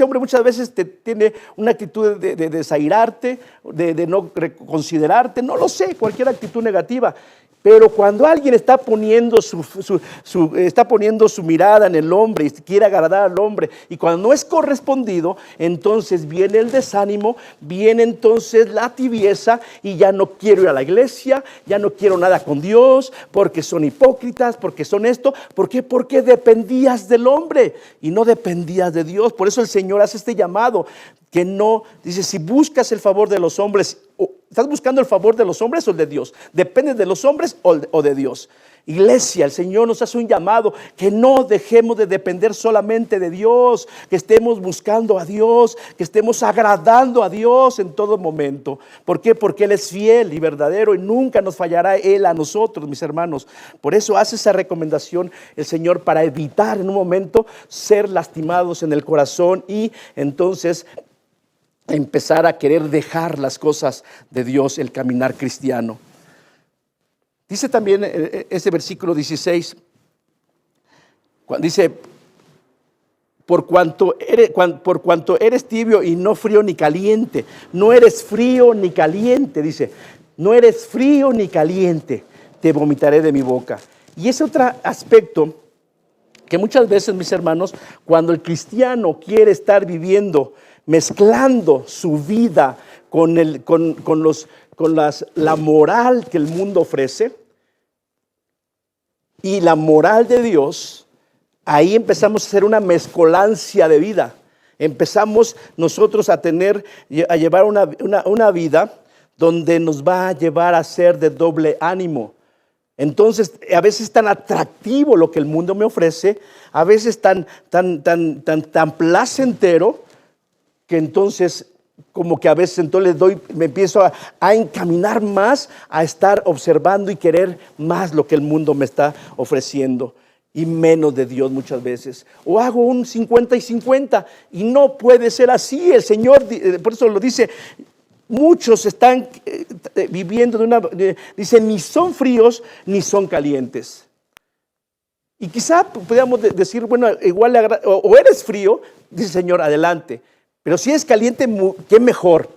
hombre muchas veces tiene una actitud de desairarte, de no reconsiderarte, no lo sé, cualquier actitud negativa. Pero cuando alguien está poniendo su mirada en el hombre y quiere agradar al hombre, y cuando no es correspondido, entonces viene el desánimo, viene entonces la tibieza, y ya no quiero ir a la iglesia, ya no quiero nada con Dios, porque son hipócritas, porque son esto. ¿Por qué? Porque dependías del hombre y no dependías de Dios. Por eso el Señor hace este llamado, que no, dice: si buscas el favor de los hombres, ¿estás buscando el favor de los hombres o el de Dios? ¿Depende de los hombres o de Dios? Iglesia, el Señor nos hace un llamado, que no dejemos de depender solamente de Dios, que estemos buscando a Dios, que estemos agradando a Dios en todo momento. ¿Por qué? Porque Él es fiel y verdadero y nunca nos fallará Él a nosotros, mis hermanos. Por eso hace esa recomendación el Señor, para evitar en un momento ser lastimados en el corazón y entonces empezar a querer dejar las cosas de Dios, el caminar cristiano. Dice también ese versículo 16, dice: por cuanto eres tibio y no frío ni caliente. No eres frío ni caliente, dice. No eres frío ni caliente, te vomitaré de mi boca. Y ese otro aspecto que muchas veces, mis hermanos, cuando el cristiano quiere estar viviendo, mezclando su vida con la moral que el mundo ofrece y la moral de Dios, ahí empezamos a hacer una mezcolancia de vida. Empezamos nosotros a llevar una vida donde nos va a llevar a ser de doble ánimo. Entonces, a veces es tan atractivo lo que el mundo me ofrece, a veces tan placentero, que entonces, como que a veces entonces me empiezo a encaminar más a estar observando y querer más lo que el mundo me está ofreciendo y menos de Dios muchas veces. O hago un 50 y 50 y no puede ser así. El Señor, por eso lo dice, muchos están viviendo dice, ni son fríos ni son calientes. Y quizá podríamos decir, bueno, igual o eres frío, dice el Señor, adelante. Pero si eres caliente, qué mejor,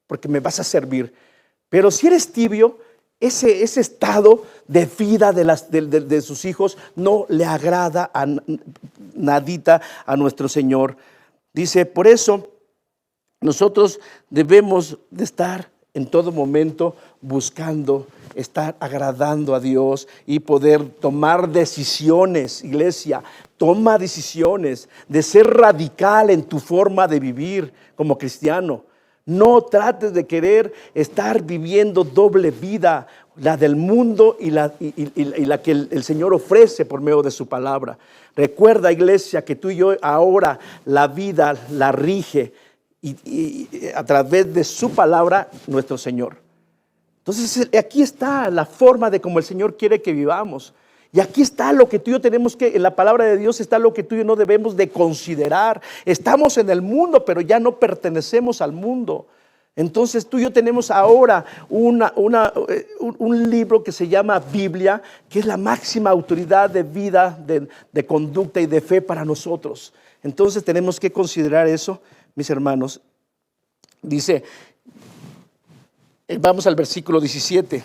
porque me vas a servir. Pero si eres tibio, ese estado de vida de sus hijos no le agrada a nadita a nuestro Señor. Dice, por eso nosotros debemos de estar en todo momento buscando, estar agradando a Dios y poder tomar decisiones. Iglesia, toma decisiones de ser radical en tu forma de vivir como cristiano. No trates de querer estar viviendo doble vida, la del mundo y la que el Señor ofrece por medio de su palabra. Recuerda, iglesia, que tú y yo ahora la vida la rige y a través de su palabra nuestro Señor. Entonces aquí está la forma de cómo el Señor quiere que vivamos. Y aquí está lo que tú y yo tenemos que, en la palabra de Dios está lo que tú y yo no debemos de considerar. Estamos en el mundo, pero ya no pertenecemos al mundo. Entonces tú y yo tenemos ahora un libro que se llama Biblia, que es la máxima autoridad de vida, de conducta y de fe para nosotros. Entonces tenemos que considerar eso, mis hermanos. Dice, vamos al versículo 17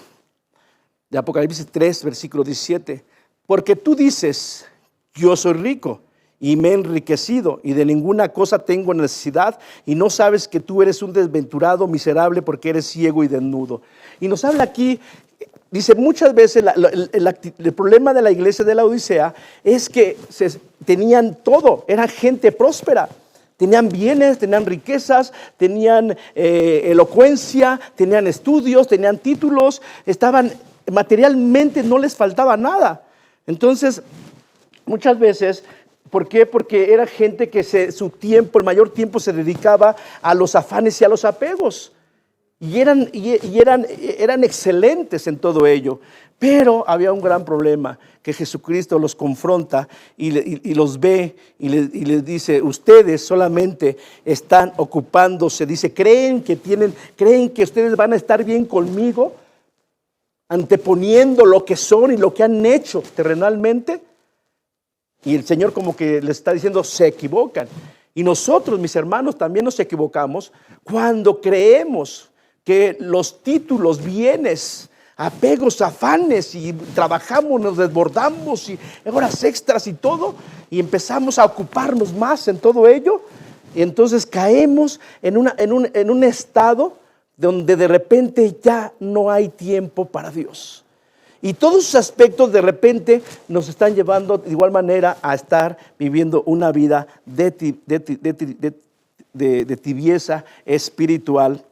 de Apocalipsis 3, versículo 17. Porque tú dices, yo soy rico y me he enriquecido y de ninguna cosa tengo necesidad, y no sabes que tú eres un desventurado, miserable, porque eres ciego y desnudo. Y nos habla aquí, dice, muchas veces el problema de la iglesia de la Odisea es que tenían todo, eran gente próspera. Tenían bienes, tenían riquezas, tenían elocuencia, tenían estudios, tenían títulos, estaban materialmente, no les faltaba nada. Entonces, muchas veces, ¿por qué? Porque era gente que su tiempo, el mayor tiempo se dedicaba a los afanes y a los apegos. Y eran excelentes en todo ello. Pero había un gran problema, que Jesucristo los confronta y los ve y les dice, ustedes solamente están ocupándose, dice, creen que ustedes van a estar bien conmigo, anteponiendo lo que son y lo que han hecho terrenalmente. Y el Señor como que les está diciendo, se equivocan. Y nosotros, mis hermanos, también nos equivocamos cuando creemos que los títulos, bienes, apegos, afanes, y trabajamos, nos desbordamos y horas extras y todo, y empezamos a ocuparnos más en todo ello, y entonces caemos en un estado donde de repente ya no hay tiempo para Dios. Y todos esos aspectos de repente nos están llevando de igual manera a estar viviendo una vida de tibieza espiritual.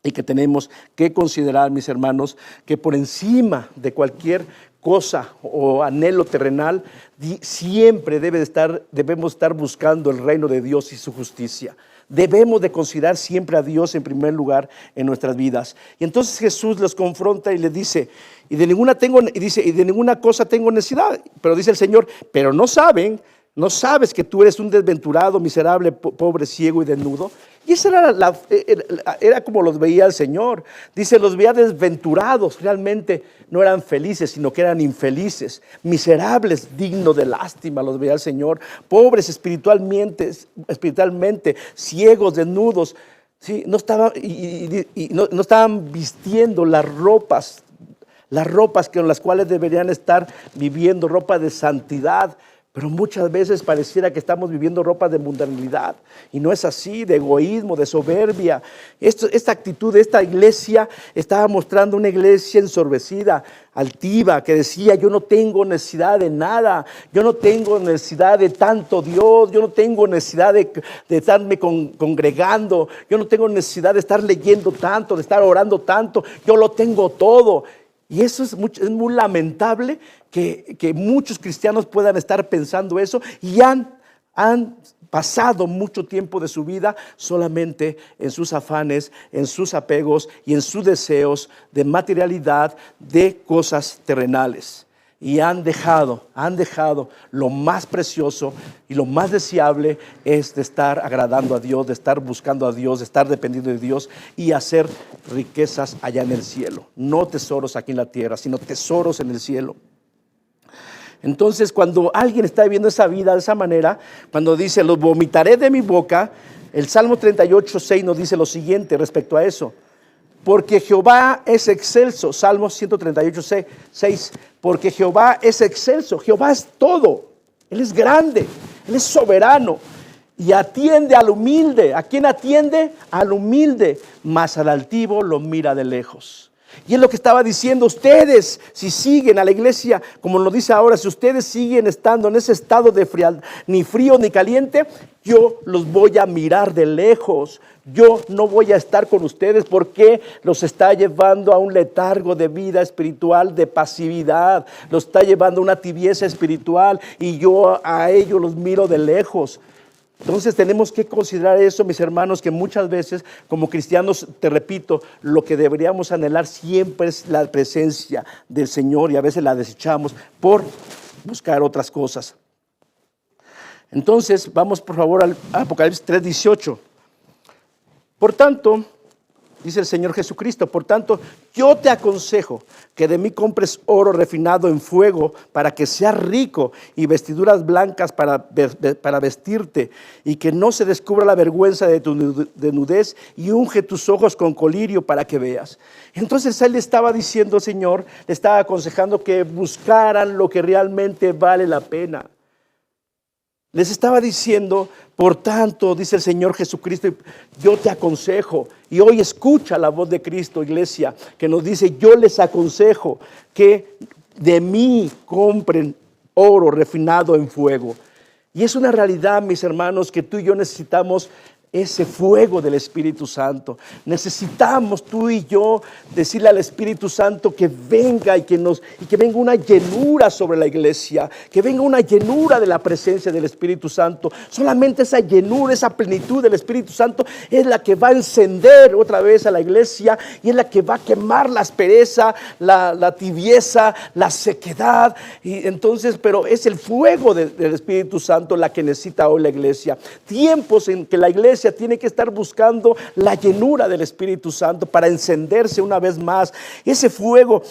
Y que tenemos que considerar, mis hermanos, que por encima de cualquier cosa o anhelo terrenal, siempre debemos estar buscando el reino de Dios y su justicia. Debemos de considerar siempre a Dios en primer lugar en nuestras vidas. Y entonces Jesús los confronta y les dice, y de ninguna cosa tengo necesidad. Pero dice el Señor, pero no sabes que tú eres un desventurado, miserable, pobre, ciego y desnudo. Y esa era como los veía el Señor. Dice, los veía desventurados, realmente no eran felices, sino que eran infelices, miserables, dignos de lástima, los veía el Señor. Pobres espiritualmente, ciegos, desnudos, ¿sí? No estaban vistiendo las ropas con las cuales deberían estar viviendo, ropa de santidad. Pero muchas veces pareciera que estamos viviendo ropas de mundanalidad, y no es así, de egoísmo, de soberbia. Esta actitud de esta iglesia estaba mostrando una iglesia ensorbecida, altiva, que decía: yo no tengo necesidad de nada, yo no tengo necesidad de tanto Dios, yo no tengo necesidad de estarme congregando, yo no tengo necesidad de estar leyendo tanto, de estar orando tanto, yo lo tengo todo. Y eso es muy lamentable que muchos cristianos puedan estar pensando eso, y han pasado mucho tiempo de su vida solamente en sus afanes, en sus apegos y en sus deseos de materialidad, de cosas terrenales. Y han dejado lo más precioso y lo más deseable, es de estar agradando a Dios, de estar buscando a Dios, de estar dependiendo de Dios y hacer riquezas allá en el cielo. No tesoros aquí en la tierra, sino tesoros en el cielo. Entonces, cuando alguien está viviendo esa vida de esa manera, cuando dice: los vomitaré de mi boca, el Salmo 38:6 nos dice lo siguiente respecto a eso: porque Jehová es excelso. Salmo 138:6, porque Jehová es excelso. Jehová es todo, Él es grande, Él es soberano y atiende al humilde. ¿A quién atiende? Al humilde, mas al altivo lo mira de lejos. Y es lo que estaba diciendo: ustedes, si siguen a la iglesia, como lo dice ahora, si ustedes siguen estando en ese estado de frialdad, ni frío ni caliente, yo los voy a mirar de lejos. Yo no voy a estar con ustedes, porque los está llevando a un letargo de vida espiritual, de pasividad. Los está llevando a una tibieza espiritual, y yo a ellos los miro de lejos. Entonces tenemos que considerar eso, mis hermanos, que muchas veces como cristianos, te repito, lo que deberíamos anhelar siempre es la presencia del Señor, y a veces la desechamos por buscar otras cosas. Entonces vamos por favor al Apocalipsis 3:18. Por tanto, dice el Señor Jesucristo: por tanto, yo te aconsejo que de mí compres oro refinado en fuego, para que seas rico, y vestiduras blancas para vestirte, y que no se descubra la vergüenza de tu desnudez, y unge tus ojos con colirio para que veas. Entonces él le estaba diciendo, el Señor le estaba aconsejando que buscaran lo que realmente vale la pena. Les estaba diciendo: por tanto, dice el Señor Jesucristo, yo te aconsejo. Y hoy escucha la voz de Cristo, iglesia, que nos dice: yo les aconsejo que de mí compren oro refinado en fuego. Y es una realidad, mis hermanos, que tú y yo necesitamos ese fuego del Espíritu Santo. Necesitamos tú y yo decirle al Espíritu Santo que venga, y que venga una llenura sobre la iglesia, que venga una llenura de la presencia del Espíritu Santo. Solamente esa llenura, esa plenitud del Espíritu Santo es la que va a encender otra vez a la iglesia, y es la que va a quemar la aspereza, la tibieza, la sequedad. Y entonces, pero es el fuego del Espíritu Santo la que necesita hoy la iglesia. Tiempos en que la iglesia tiene que estar buscando la llenura del Espíritu Santo para encenderse una vez más. Ese fuego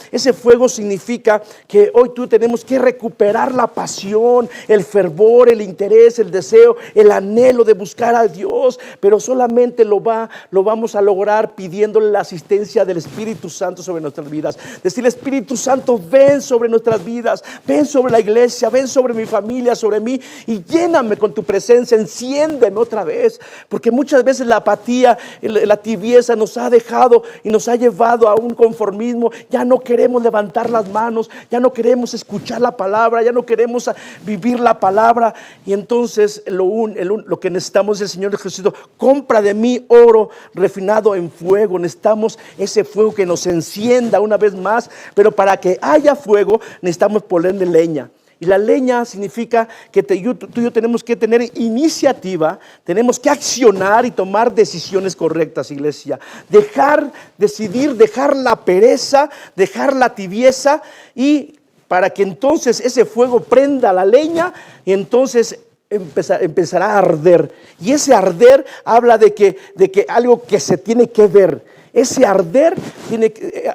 significa que hoy tú tenemos que recuperar la pasión, el fervor, el interés, el deseo, el anhelo de buscar a Dios, pero solamente lo vamos a lograr pidiéndole la asistencia del Espíritu Santo sobre nuestras vidas. Decirle: Espíritu Santo, ven sobre nuestras vidas, ven sobre la iglesia, ven sobre mi familia, sobre mí, y lléname con tu presencia, enciéndeme otra vez. Porque muchas veces la apatía, la tibieza nos ha dejado y nos ha llevado a un conformismo. Ya no queremos levantar las manos, ya no queremos escuchar la palabra, ya no queremos vivir la palabra. Y entonces lo que necesitamos es: el Señor Jesucristo, compra de mí oro refinado en fuego. Necesitamos ese fuego que nos encienda una vez más, pero para que haya fuego necesitamos ponerle leña. Y la leña significa que tú y yo tenemos que tener iniciativa, tenemos que accionar y tomar decisiones correctas, iglesia. Decidir dejar la pereza, dejar la tibieza, y para que entonces ese fuego prenda la leña, y entonces empezará a arder. Y ese arder habla de que algo que se tiene que ver. Ese arder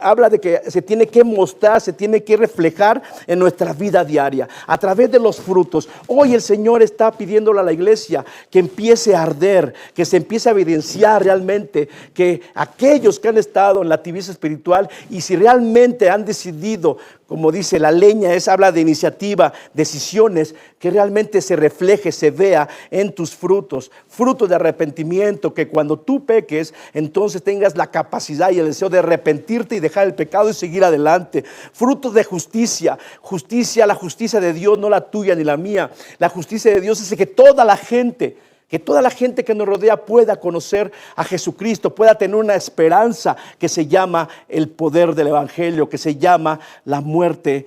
habla de que se tiene que mostrar, se tiene que reflejar en nuestra vida diaria, a través de los frutos. Hoy el Señor está pidiéndole a la iglesia que empiece a arder, que se empiece a evidenciar realmente que aquellos que han estado en la tibieza espiritual y si realmente han decidido, como dice la leña, habla de iniciativa, decisiones, que realmente se refleje, se vea en tus frutos, frutos de arrepentimiento, que cuando tú peques, entonces tengas la capacidad y el deseo de arrepentirte y dejar el pecado y seguir adelante. Frutos de justicia, la justicia de Dios, no la tuya ni la mía. La justicia de Dios es que toda la gente que nos rodea pueda conocer a Jesucristo, pueda tener una esperanza que se llama el poder del Evangelio, que se llama la muerte,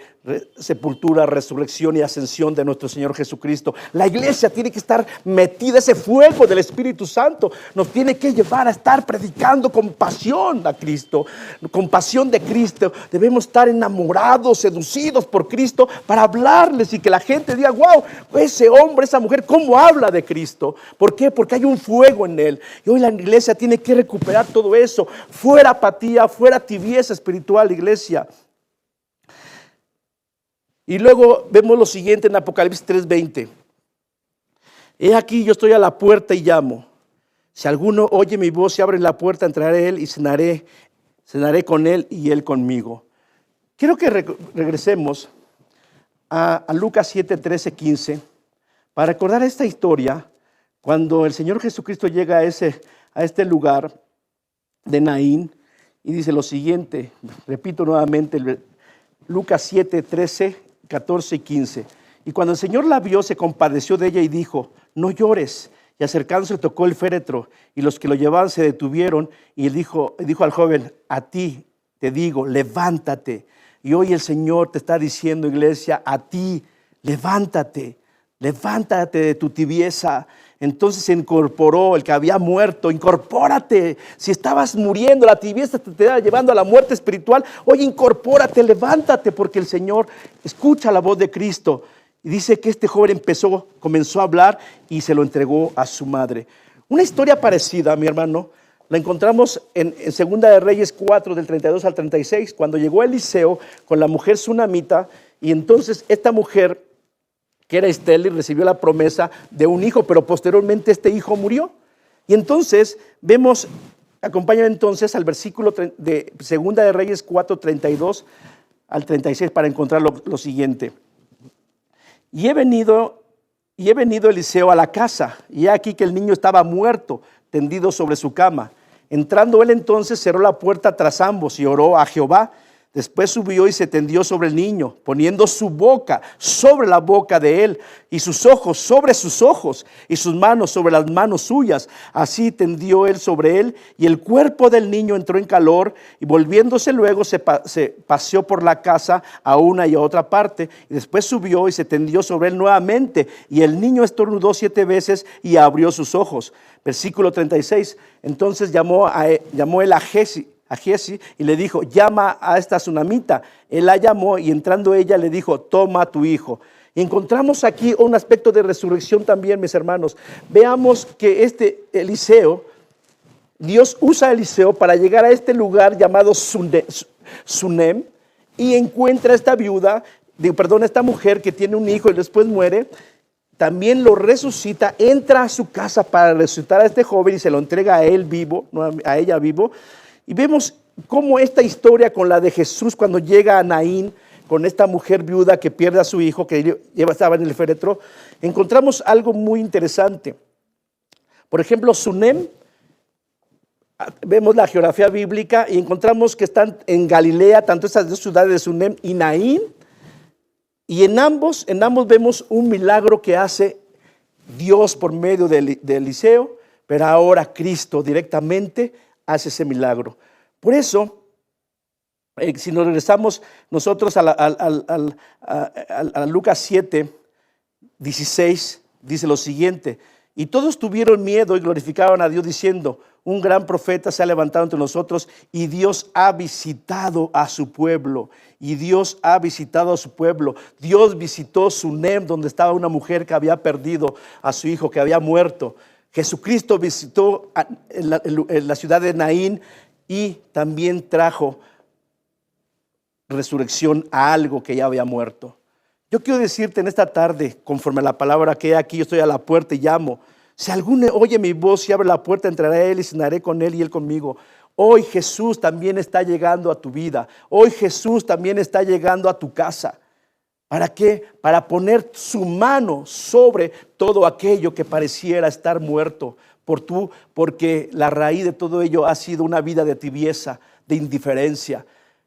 sepultura, resurrección y ascensión de nuestro Señor Jesucristo. La iglesia tiene que estar metida, ese fuego del Espíritu Santo nos tiene que llevar a estar predicando con pasión a Cristo, con pasión de Cristo. Debemos estar enamorados, seducidos por Cristo para hablarles y que la gente diga: wow, ese hombre, esa mujer, ¿cómo habla de Cristo? ¿Por qué? Porque hay un fuego en él. Y hoy la iglesia tiene que recuperar todo eso. Fuera apatía, fuera tibieza espiritual, iglesia. Y luego vemos lo siguiente en Apocalipsis 3:20. He aquí, yo estoy a la puerta y llamo. Si alguno oye mi voz y abre la puerta, entraré a él y cenaré con él y él conmigo. Quiero que regresemos a Lucas 7, 13, 15 para recordar esta historia cuando el Señor Jesucristo llega a este lugar de Naín y dice lo siguiente. Repito nuevamente, Lucas 7, 13, 14 y 15. Y cuando el Señor la vio, se compadeció de ella y dijo: no llores. Y acercándose tocó el féretro, y los que lo llevaban se detuvieron, y él dijo al joven: a ti te digo, levántate. Y hoy el Señor te está diciendo, iglesia, a ti, levántate de tu tibieza. Entonces se incorporó el que había muerto. Incorpórate. Si estabas muriendo, la tibieza te estaba llevando a la muerte espiritual. Hoy incorpórate, levántate, porque el Señor escucha la voz de Cristo. Y dice que este joven comenzó a hablar y se lo entregó a su madre. Una historia parecida, mi hermano, la encontramos en Segunda de Reyes 4, del 32 al 36, cuando llegó Eliseo con la mujer sunamita, y entonces esta mujer, que era estéril, recibió la promesa de un hijo, pero posteriormente este hijo murió. Y entonces vemos, acompáñame entonces al versículo de Segunda de Reyes 4, 32 al 36 para encontrar lo siguiente. Y he venido Eliseo a la casa, y he aquí que el niño estaba muerto, tendido sobre su cama. Entrando él entonces cerró la puerta tras ambos y oró a Jehová. Después subió y se tendió sobre el niño, poniendo su boca sobre la boca de él, y sus ojos sobre sus ojos, y sus manos sobre las manos suyas. Así tendió él sobre él, y el cuerpo del niño entró en calor, y volviéndose luego se paseó por la casa a una y a otra parte, y después subió y se tendió sobre él nuevamente, y el niño estornudó 7 veces y abrió sus ojos. Versículo 36, entonces llamó él a Giezi y le dijo: llama a esta sunamita. Él la llamó y entrando ella le dijo: toma a tu hijo. Y encontramos aquí un aspecto de resurrección también, mis hermanos. Veamos que Eliseo, Dios usa a Eliseo para llegar a este lugar llamado Sunem, y encuentra a esta mujer que tiene un hijo y después muere. También lo resucita, entra a su casa para resucitar a este joven y se lo entrega a ella vivo. Y vemos cómo esta historia con la de Jesús cuando llega a Naín, con esta mujer viuda que pierde a su hijo, que estaba en el féretro, encontramos algo muy interesante. Por ejemplo, Sunem, vemos la geografía bíblica y encontramos que están en Galilea, tanto estas dos ciudades de Sunem y Naín, y en ambos vemos un milagro que hace Dios por medio de Eliseo, pero ahora Cristo directamente hace ese milagro. Por eso, si nos regresamos nosotros a Lucas 7, 16, dice lo siguiente: y todos tuvieron miedo y glorificaban a Dios diciendo: un gran profeta se ha levantado entre nosotros y Dios ha visitado a su pueblo. Y Dios ha visitado a su pueblo. Dios visitó Sunem, donde estaba una mujer que había perdido a su hijo, que había muerto. Jesucristo visitó en la ciudad de Naín, y también trajo resurrección a algo que ya había muerto. Yo quiero decirte en esta tarde, conforme a la palabra que hay aquí, yo estoy a la puerta y llamo. Si alguno oye mi voz y abre la puerta, entraré a él y cenaré con él y él conmigo. Hoy Jesús también está llegando a tu vida. Hoy Jesús también está llegando a tu casa. ¿Para qué? Para poner su mano sobre todo aquello que pareciera estar muerto porque la raíz de todo ello ha sido una vida de tibieza, de indiferencia.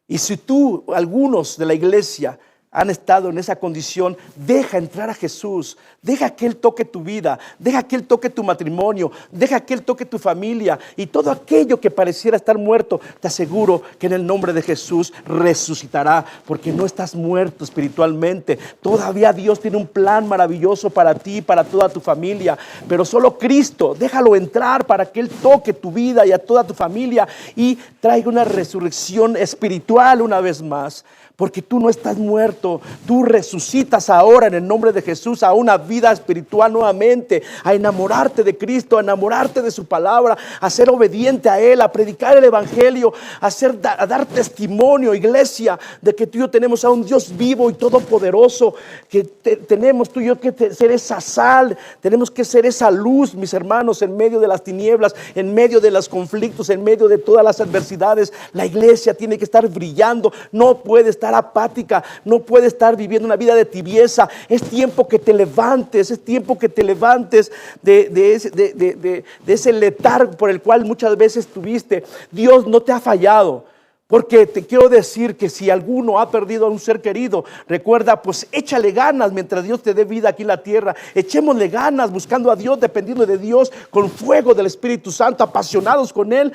Y si tú, algunos de la iglesia, han estado en esa condición, deja entrar a Jesús, deja que Él toque tu vida, deja que Él toque tu matrimonio, deja que Él toque tu familia y todo aquello que pareciera estar muerto, te aseguro que en el nombre de Jesús resucitará, porque no estás muerto espiritualmente. Todavía Dios tiene un plan maravilloso para ti, para toda tu familia, pero solo Cristo, déjalo entrar para que Él toque tu vida y a toda tu familia y traiga una resurrección espiritual una vez más. Porque tú no estás muerto, tú resucitas ahora en el nombre de Jesús a una vida espiritual nuevamente, a enamorarte de Cristo, a enamorarte de su palabra, a ser obediente a Él, a predicar el evangelio, a dar testimonio, iglesia, de que tú y yo tenemos a un Dios vivo y todopoderoso, que tenemos tú y yo que ser esa sal, tenemos que ser esa luz, mis hermanos, en medio de las tinieblas, en medio de los conflictos, en medio de todas las adversidades. La iglesia tiene que estar brillando, no puede estar apática, no puede estar viviendo una vida de tibieza. Es tiempo que te levantes, es tiempo que te levantes de ese letargo por el cual muchas veces estuviste. Dios no te ha fallado. Porque te quiero decir que si alguno ha perdido a un ser querido, recuerda, pues échale ganas mientras Dios te dé vida aquí en la tierra. Echémosle ganas buscando a Dios, dependiendo de Dios, con fuego del Espíritu Santo, apasionados con Él.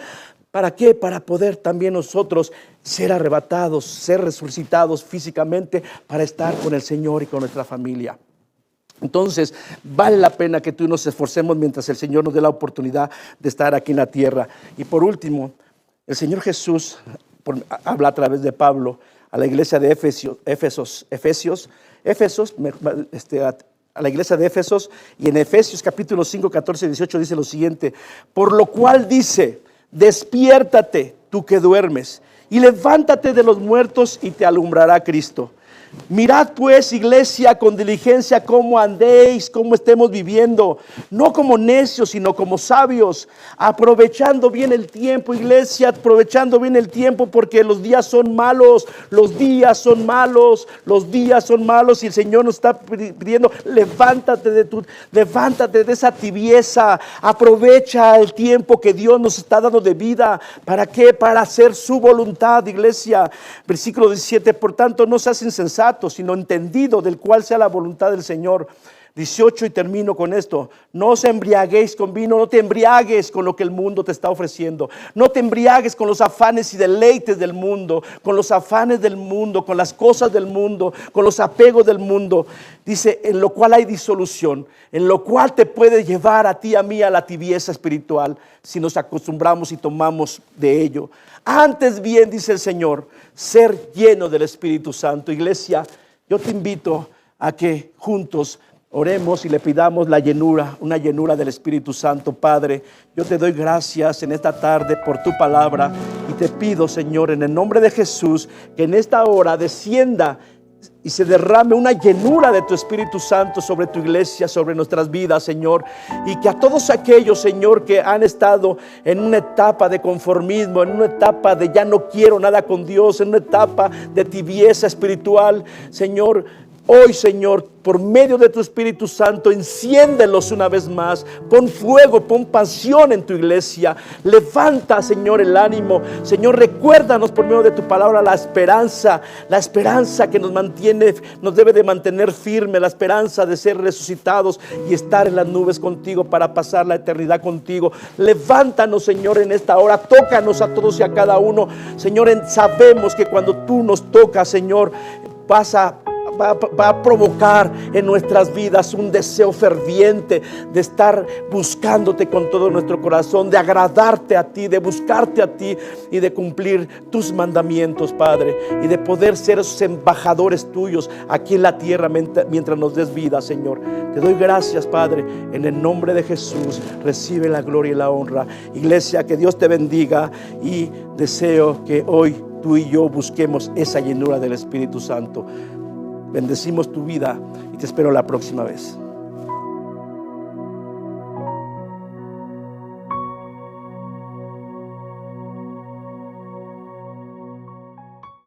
¿Para qué? Para poder también nosotros ser arrebatados, ser resucitados físicamente para estar con el Señor y con nuestra familia. Entonces, vale la pena que tú y nos esforcemos mientras el Señor nos dé la oportunidad de estar aquí en la tierra. Y por último, el Señor Jesús habla a través de Pablo a la iglesia de a la iglesia de Éfesos, y en Efesios capítulo 5, 14 y 18 dice lo siguiente: por lo cual dice, despiértate tú que duermes, y levántate de los muertos y te alumbrará Cristo. Mirad pues, iglesia, con diligencia cómo andéis, cómo estemos viviendo, no como necios, sino como sabios, aprovechando bien el tiempo, iglesia, aprovechando bien el tiempo, porque los días son malos, los días son malos, los días son malos, y el Señor nos está pidiendo, levántate de esa tibieza, aprovecha el tiempo que Dios nos está dando de vida. ¿Para qué? Para hacer su voluntad, iglesia. Versículo 17, por tanto no seas insensato, sino entendido del cual sea la voluntad del Señor. 18, y termino con esto: no os embriaguéis con vino, no te embriagues con lo que el mundo te está ofreciendo, no te embriagues con los afanes y deleites del mundo, con los afanes del mundo, con las cosas del mundo, con los apegos del mundo. Dice, en lo cual hay disolución, en lo cual te puede llevar a ti y a mí a la tibieza espiritual, si nos acostumbramos y tomamos de ello. Antes bien, dice el Señor, ser lleno del Espíritu Santo. Iglesia, yo te invito a que juntos oremos y le pidamos la llenura, una llenura del Espíritu Santo. Padre, yo te doy gracias en esta tarde por tu palabra y te pido, Señor, en el nombre de Jesús, que en esta hora descienda y se derrame una llenura de tu Espíritu Santo sobre tu iglesia, sobre nuestras vidas, Señor. Y que a todos aquellos, Señor, que han estado en una etapa de conformismo, en una etapa de ya no quiero nada con Dios, en una etapa de tibieza espiritual, Señor, hoy, Señor, por medio de tu Espíritu Santo, enciéndelos una vez más. Pon fuego, pon pasión en tu iglesia. Levanta, Señor, el ánimo. Señor, recuérdanos por medio de tu palabra la esperanza que nos mantiene, nos debe de mantener firme, la esperanza de ser resucitados y estar en las nubes contigo para pasar la eternidad contigo. Levántanos, Señor, en esta hora. Tócanos a todos y a cada uno. Señor, sabemos que cuando tú nos tocas, Señor, va a provocar en nuestras vidas un deseo ferviente de estar buscándote con todo nuestro corazón, de agradarte a ti, de buscarte a ti y de cumplir tus mandamientos, Padre, y de poder ser esos embajadores tuyos aquí en la tierra mientras nos des vida, Señor. Te doy gracias, Padre, en el nombre de Jesús. Recibe la gloria y la honra. Iglesia, que Dios te bendiga, y deseo que hoy tú y yo busquemos esa llenura del Espíritu Santo. Bendecimos tu vida y te espero la próxima vez.